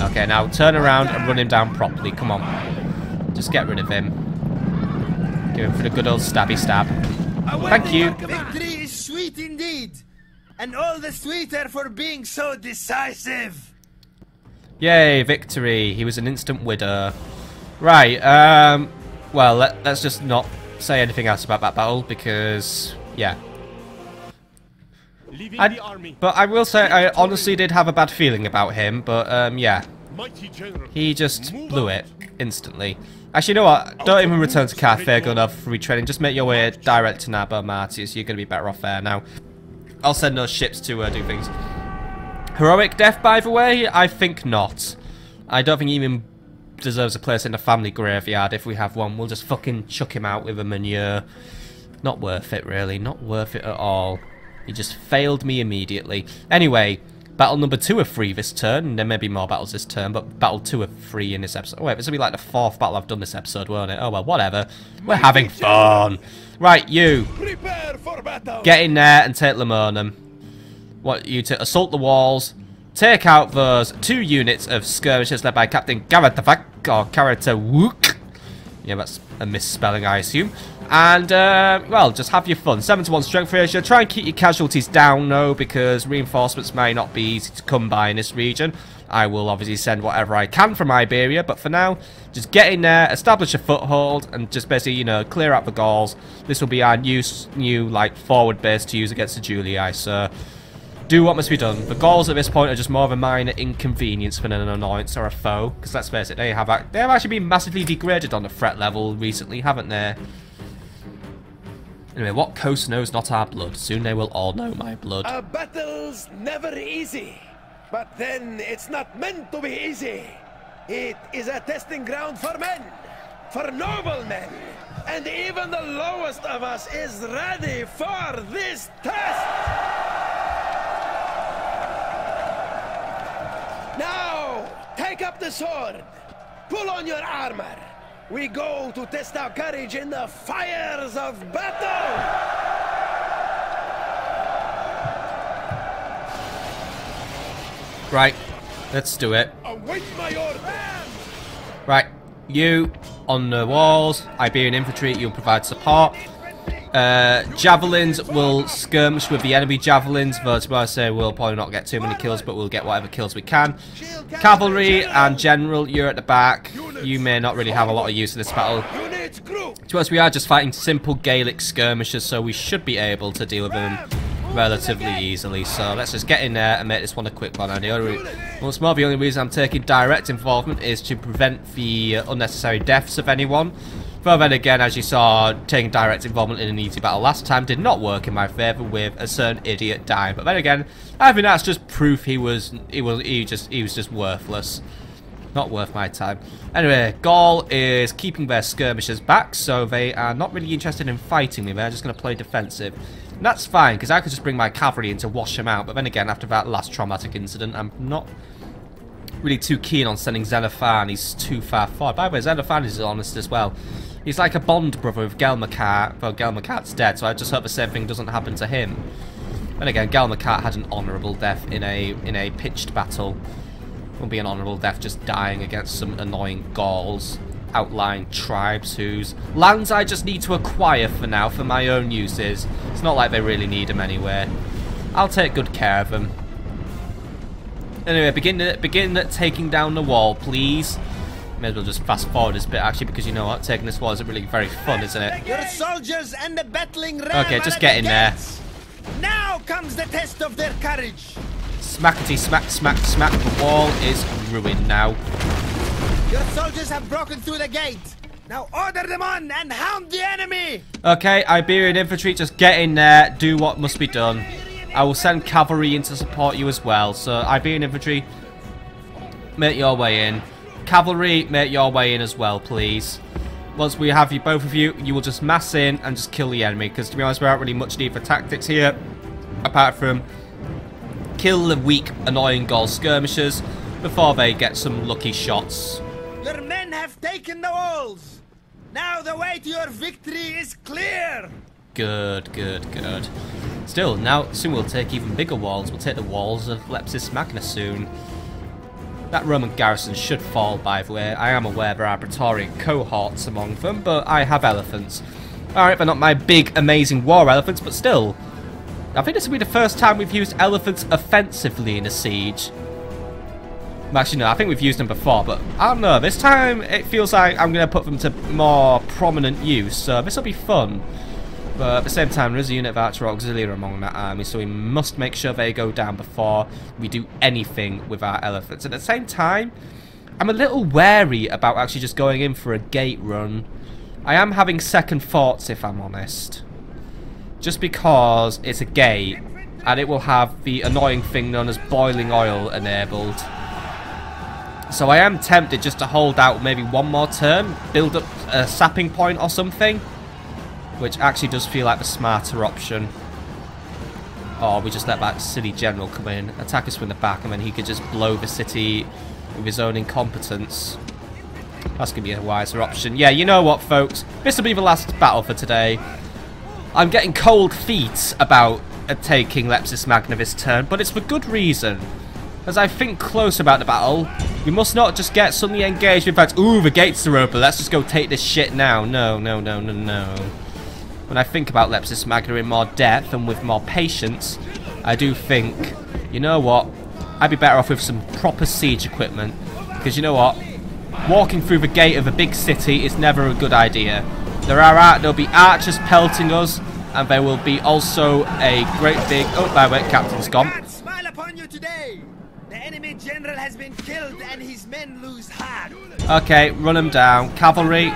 Okay, now turn around and run him down properly. Come on. Just get rid of him. Give him for the good old stabby stab. Thank you. Victory is sweet indeed. And all the sweeter for being so decisive. Yay, victory. He was an instant widow. Right, well, let's just not say anything else about that battle because, yeah. But I will say, I honestly did have a bad feeling about him, but, yeah. He just blew it instantly. Actually, you know what? Don't even return to Carthago for retraining. Just make your way direct to Nabo Martius. You're going to be better off there now. I'll send those ships to do things. Heroic death, by the way? I think not. I don't think he even deserves a place in the family graveyard if we have one. We'll just fucking chuck him out with a manure. Not worth it, really. Not worth it at all. He just failed me immediately. Anyway, battle number 2 of 3 this turn. There may be more battles this turn, but battle 2 of 3 in this episode. Oh, wait, this will be like the 4th battle I've done this episode, won't it? Oh, well, whatever. We're having fun. Right, you. Get in there and take Lamonum. What, you to assault the walls. Take out those 2 units of skirmishers led by Captain Garatavak, or Karatawook. Yeah, that's a misspelling, I assume. And, well, just have your fun. 7-to-1 strength ratio. Try and keep your casualties down, though, because reinforcements may not be easy to come by in this region. I will obviously send whatever I can from Iberia, but for now, just get in there, establish a foothold, and just basically, you know, clear out the Gauls. This will be our new like, forward base to use against the Julii, so do what must be done. The Gauls at this point are just more of a minor inconvenience than an annoyance or a foe, because let's face it, they have actually been massively degraded on the threat level recently, haven't they? Anyway, what coast knows not our blood? Soon they will all know my blood. A battle's never easy, but then it's not meant to be easy. It is a testing ground for men, for noble men, and even the lowest of us is ready for this test. Now, take up the sword, pull on your armor. We go to test our courage in the fires of battle! Right, let's do it. Await my order. Right, you on the walls, Iberian infantry, you'll provide support. Javelins will skirmish with the enemy javelins, though to be honest, we'll probably not get too many kills, but we'll get whatever kills we can. Cavalry and general, you're at the back. You may not really have a lot of use in this battle. To us, we are just fighting simple Gaelic skirmishers, so we should be able to deal with them relatively easily. So let's just get in there and make this one a quick one. And once more, the only reason I'm taking direct involvement is to prevent the unnecessary deaths of anyone. But then again, as you saw, taking direct involvement in an easy battle last time did not work in my favour with a certain idiot dying. But then again, I think that's just proof he was just worthless. Not worth my time. Anyway, Gaul is keeping their skirmishers back, so they are not really interested in fighting me. They're just going to play defensive. And that's fine, because I could just bring my cavalry in to wash them out. But then again, after that last traumatic incident, I'm not really too keen on sending Xenophon. He's too far forward. By the way, Xenophon is honest as well. He's like a Bond brother of Gelmacat. Well, Gelmacat's dead, so I just hope the same thing doesn't happen to him. And again, Gelmacat had an honourable death in a pitched battle. Won't be an honourable death just dying against some annoying Gauls, outlying tribes whose lands I just need to acquire for now for my own uses. It's not like they really need them anyway. I'll take good care of them. Anyway, begin taking down the wall, please. May as well just fast forward this bit, actually, because you know what? Taking this wall isn't really very fun, isn't it? Your soldiers and the battling ram Okay, just are get at in the there. gates. Now comes the test of their courage. Smackety smack, smack, smack. The wall is ruined now. Your soldiers have broken through the gate. Now order them on and hound the enemy. Okay, Iberian infantry, just get in there. Do what must be done. I will send cavalry in to support you as well. So, Iberian infantry, make your way in. Cavalry, make your way in as well, please. Once we have you, both of you, you will just mass in and just kill the enemy. Because to be honest, we aren't really much need for tactics here. Apart from kill the weak, annoying Gaul skirmishers before they get some lucky shots. Your men have taken the walls. Now the way to your victory is clear. Good, good, good. Still, now soon we'll take even bigger walls. We'll take the walls of Lepcis Magna soon. That Roman garrison should fall, by the way. I am aware there are Praetorian cohorts among them, but I have elephants. Alright, they're not my big, amazing war elephants, but still. I think this will be the first time we've used elephants offensively in a siege. Actually, no, I think we've used them before, but I don't know. This time, it feels like I'm going to put them to more prominent use, so this will be fun. But at the same time, there is a unit of archer auxiliary among that army, so we must make sure they go down before we do anything with our elephants. At the same time, I'm a little wary about actually just going in for a gate run. I am having second thoughts, if I'm honest. Just because it's a gate, and it will have the annoying thing known as boiling oil enabled. So I am tempted just to hold out maybe one more turn, build up a sapping point or something. Which actually does feel like the smarter option. Or we just let that silly general come in, attack us from the back, and then he could just blow the city with his own incompetence. That's going to be a wiser option. Yeah, you know what, folks? This will be the last battle for today. I'm getting cold feet about taking Lepcis Magna this turn, but it's for good reason. As I think close about the battle, we must not just get suddenly engaged with that, ooh, the gates are open, let's just go take this shit now. No, no, no, no, no. When I think about Lepcis Magna in more depth and with more patience, I do think, you know what, I'd be better off with some proper siege equipment. Because you know what, walking through the gate of a big city is never a good idea. There'll be archers pelting us, and there will be also a great big... Oh, by the way, Captain's gone. God smile upon you today. The enemy general has been killed and his men lose heart. Okay, run them down. Cavalry,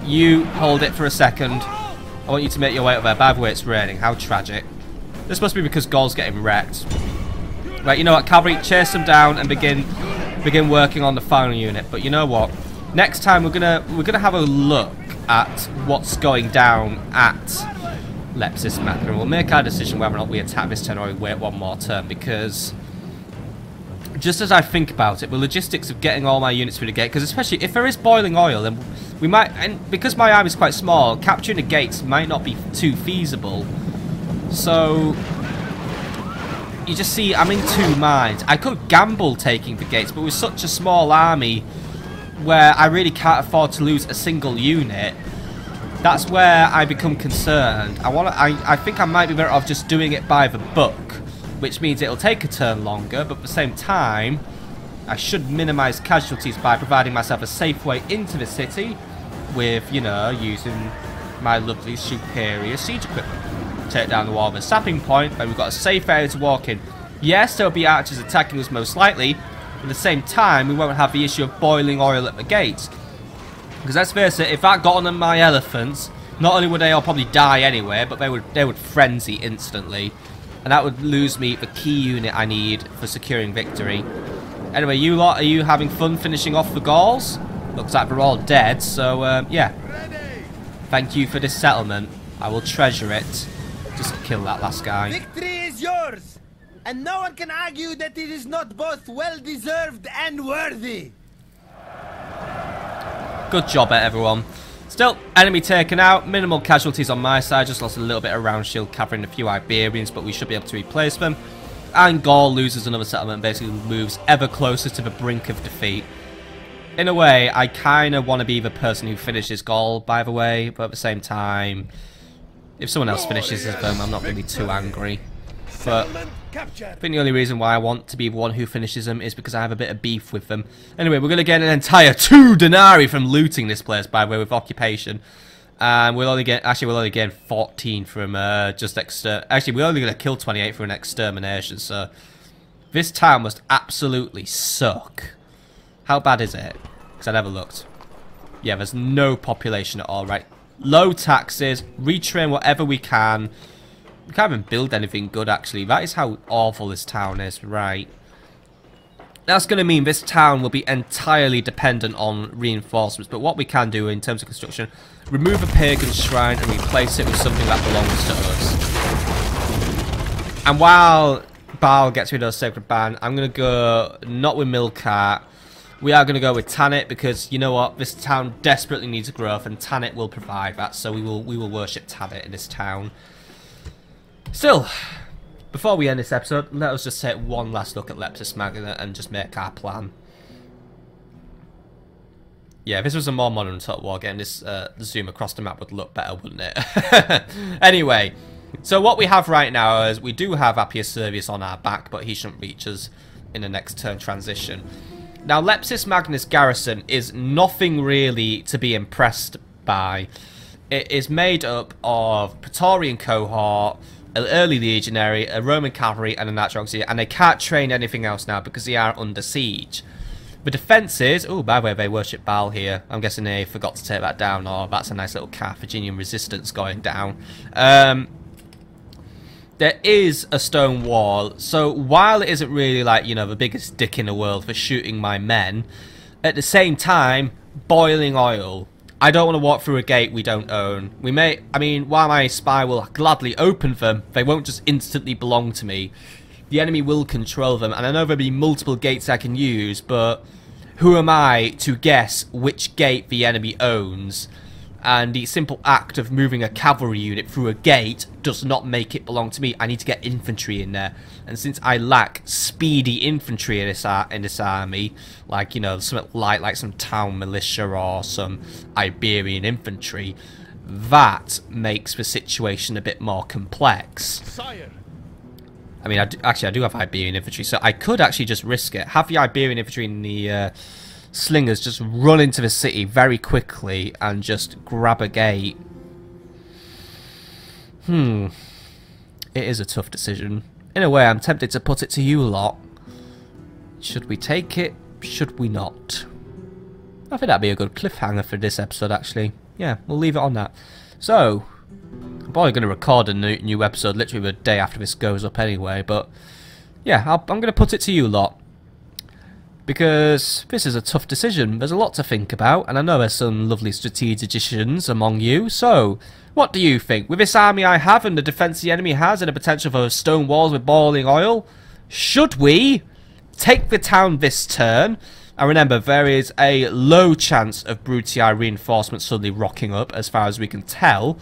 you hold it for a second. I want you to make your way up there. By the way, it's raining. How tragic. This must be because Gaul's getting wrecked. Right, you know what? Cavalry, chase them down and begin working on the final unit. But you know what? Next time we're gonna have a look at what's going down at Lepcis Magna. We'll make our decision whether or not we attack this turn or we wait one more turn, because just as I think about it, the logistics of getting all my units through the gate, because especially if there is boiling oil, then we might, and because my army is quite small, capturing the gates might not be too feasible. So you just see, I'm in two minds. I could gamble taking the gates, but with such a small army where I really can't afford to lose a single unit, that's where I become concerned. I think I might be better off just doing it by the book, which means it'll take a turn longer, but at the same time, I should minimize casualties by providing myself a safe way into the city with, you know, using my lovely superior siege equipment. Take down the wall with a sapping point, then we've got a safe area to walk in. Yes, there'll be archers attacking us most likely, but at the same time, we won't have the issue of boiling oil at the gates. Because let's face it, if that got on my elephants, not only would they all probably die anyway, but they would frenzy instantly. And that would lose me the key unit I need for securing victory. Anyway, you lot, are you having fun finishing off the Gauls? Looks like they're all dead, so yeah. Thank you for this settlement. I will treasure it. Just kill that last guy. Victory is yours, and no one can argue that it is not both well-deserved and worthy. Good job, everyone. Still, enemy taken out. Minimal casualties on my side. Just lost a little bit of round shield covering a few Iberians, but we should be able to replace them. And Gaul loses another settlement and basically moves ever closer to the brink of defeat. In a way, I kind of want to be the person who finishes Gaul, by the way, but at the same time, if someone else finishes them, I'm not really too angry. But Settlement captured. I think the only reason why I want to be the one who finishes them is because I have a bit of beef with them. Anyway, we're going to get an entire 2 denarii from looting this place, by the way, with occupation. And we'll only get 14 from just actually, we're only going to kill 28 for an extermination. So this town must absolutely suck. How bad is it? Because I never looked. Yeah, there's no population at all, right? Low taxes, retrain whatever we can. We can't even build anything good, actually. That is how awful this town is, right? That's going to mean this town will be entirely dependent on reinforcements. But what we can do in terms of construction, remove a pagan shrine and replace it with something that belongs to us. And while Baal gets rid of Sacred Band, I'm going to go not with Milcart. We are going to go with Tanit because, you know what, this town desperately needs growth and Tanit will provide that. So we will worship Tanit in this town. Still, before we end this episode, let us just take one last look at Lepcis Magna and just make our plan. Yeah, if this was a more modern Total War game, this zoom across the map would look better, wouldn't it? Anyway, so what we have right now is we do have Appius Servius on our back, but he shouldn't reach us in the next turn transition. Now, Lepcis Magna's garrison is nothing really to be impressed by. It is made up of Praetorian cohort, an early legionary, a Roman cavalry, and a natural auxiliary, and they can't train anything else now because they are under siege. The defences, oh, by the way, they worship Baal here. I'm guessing they forgot to take that down, or that's a nice little Carthaginian resistance going down. There is a stone wall, so while it isn't really like, you know, the biggest dick in the world for shooting my men, at the same time, boiling oil. I don't want to walk through a gate we don't own. We may, I mean, while my spy will gladly open them, they won't just instantly belong to me. The enemy will control them, and I know there'll be multiple gates I can use, but who am I to guess which gate the enemy owns? And the simple act of moving a cavalry unit through a gate does not make it belong to me. I need to get infantry in there. And since I lack speedy infantry in this army, like, you know, something light like some town militia or some Iberian infantry, that makes the situation a bit more complex. Sire. I mean, I do have Iberian infantry, so I could actually just risk it. Have the Iberian infantry in the slingers just run into the city very quickly and just grab a gate. It is a tough decision. In a way, I'm tempted to put it to you lot. Should we take it? Should we not? I think that'd be a good cliffhanger for this episode, actually. Yeah, we'll leave it on that. So, I'm probably going to record a new episode literally the day after this goes up anyway, but yeah, I'm going to put it to you lot. Because this is a tough decision. There's a lot to think about, and I know there's some lovely strategicians among you. So, what do you think? With this army I have and the defense the enemy has and the potential for stone walls with boiling oil, should we take the town this turn? And remember, there is a low chance of Brutii reinforcements suddenly rocking up, as far as we can tell.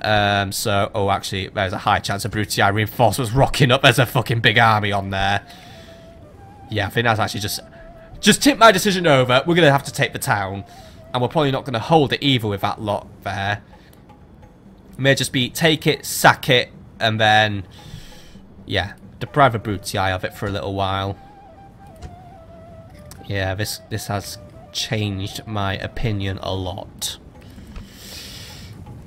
Oh, actually, there's a high chance of Brutii reinforcements rocking up. There's a fucking big army on there. Yeah, I think that's actually just tip my decision over. We're going to have to take the town. And we're probably not going to hold it either with that lot there. It may just be take it, sack it, and then, yeah, deprive the Brutii of it for a little while. Yeah, this has changed my opinion a lot.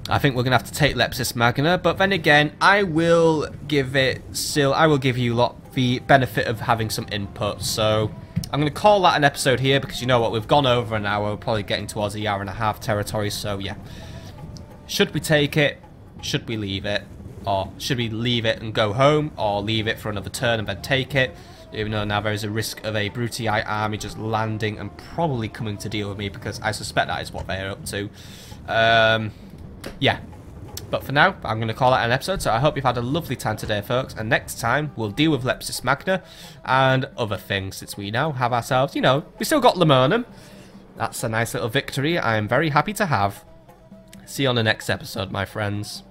I think we're going to have to take Lepcis Magna, but then again, I will give you lot the benefit of having some input, so I'm going to call that an episode here, because you know what, we've gone over an hour, we're probably getting towards a hour and a half territory, so yeah. Should we take it? Should we leave it? Or should we leave it and go home, or leave it for another turn and then take it? Even though now there is a risk of a Brutii army just landing and probably coming to deal with me, because I suspect that is what they're up to. Yeah. But for now, I'm going to call that an episode, so I hope you've had a lovely time today, folks, and next time we'll deal with Lepcis Magna and other things, since we now have ourselves, you know, we still got Lemurnum. That's a nice little victory I'm very happy to have. See you on the next episode, my friends.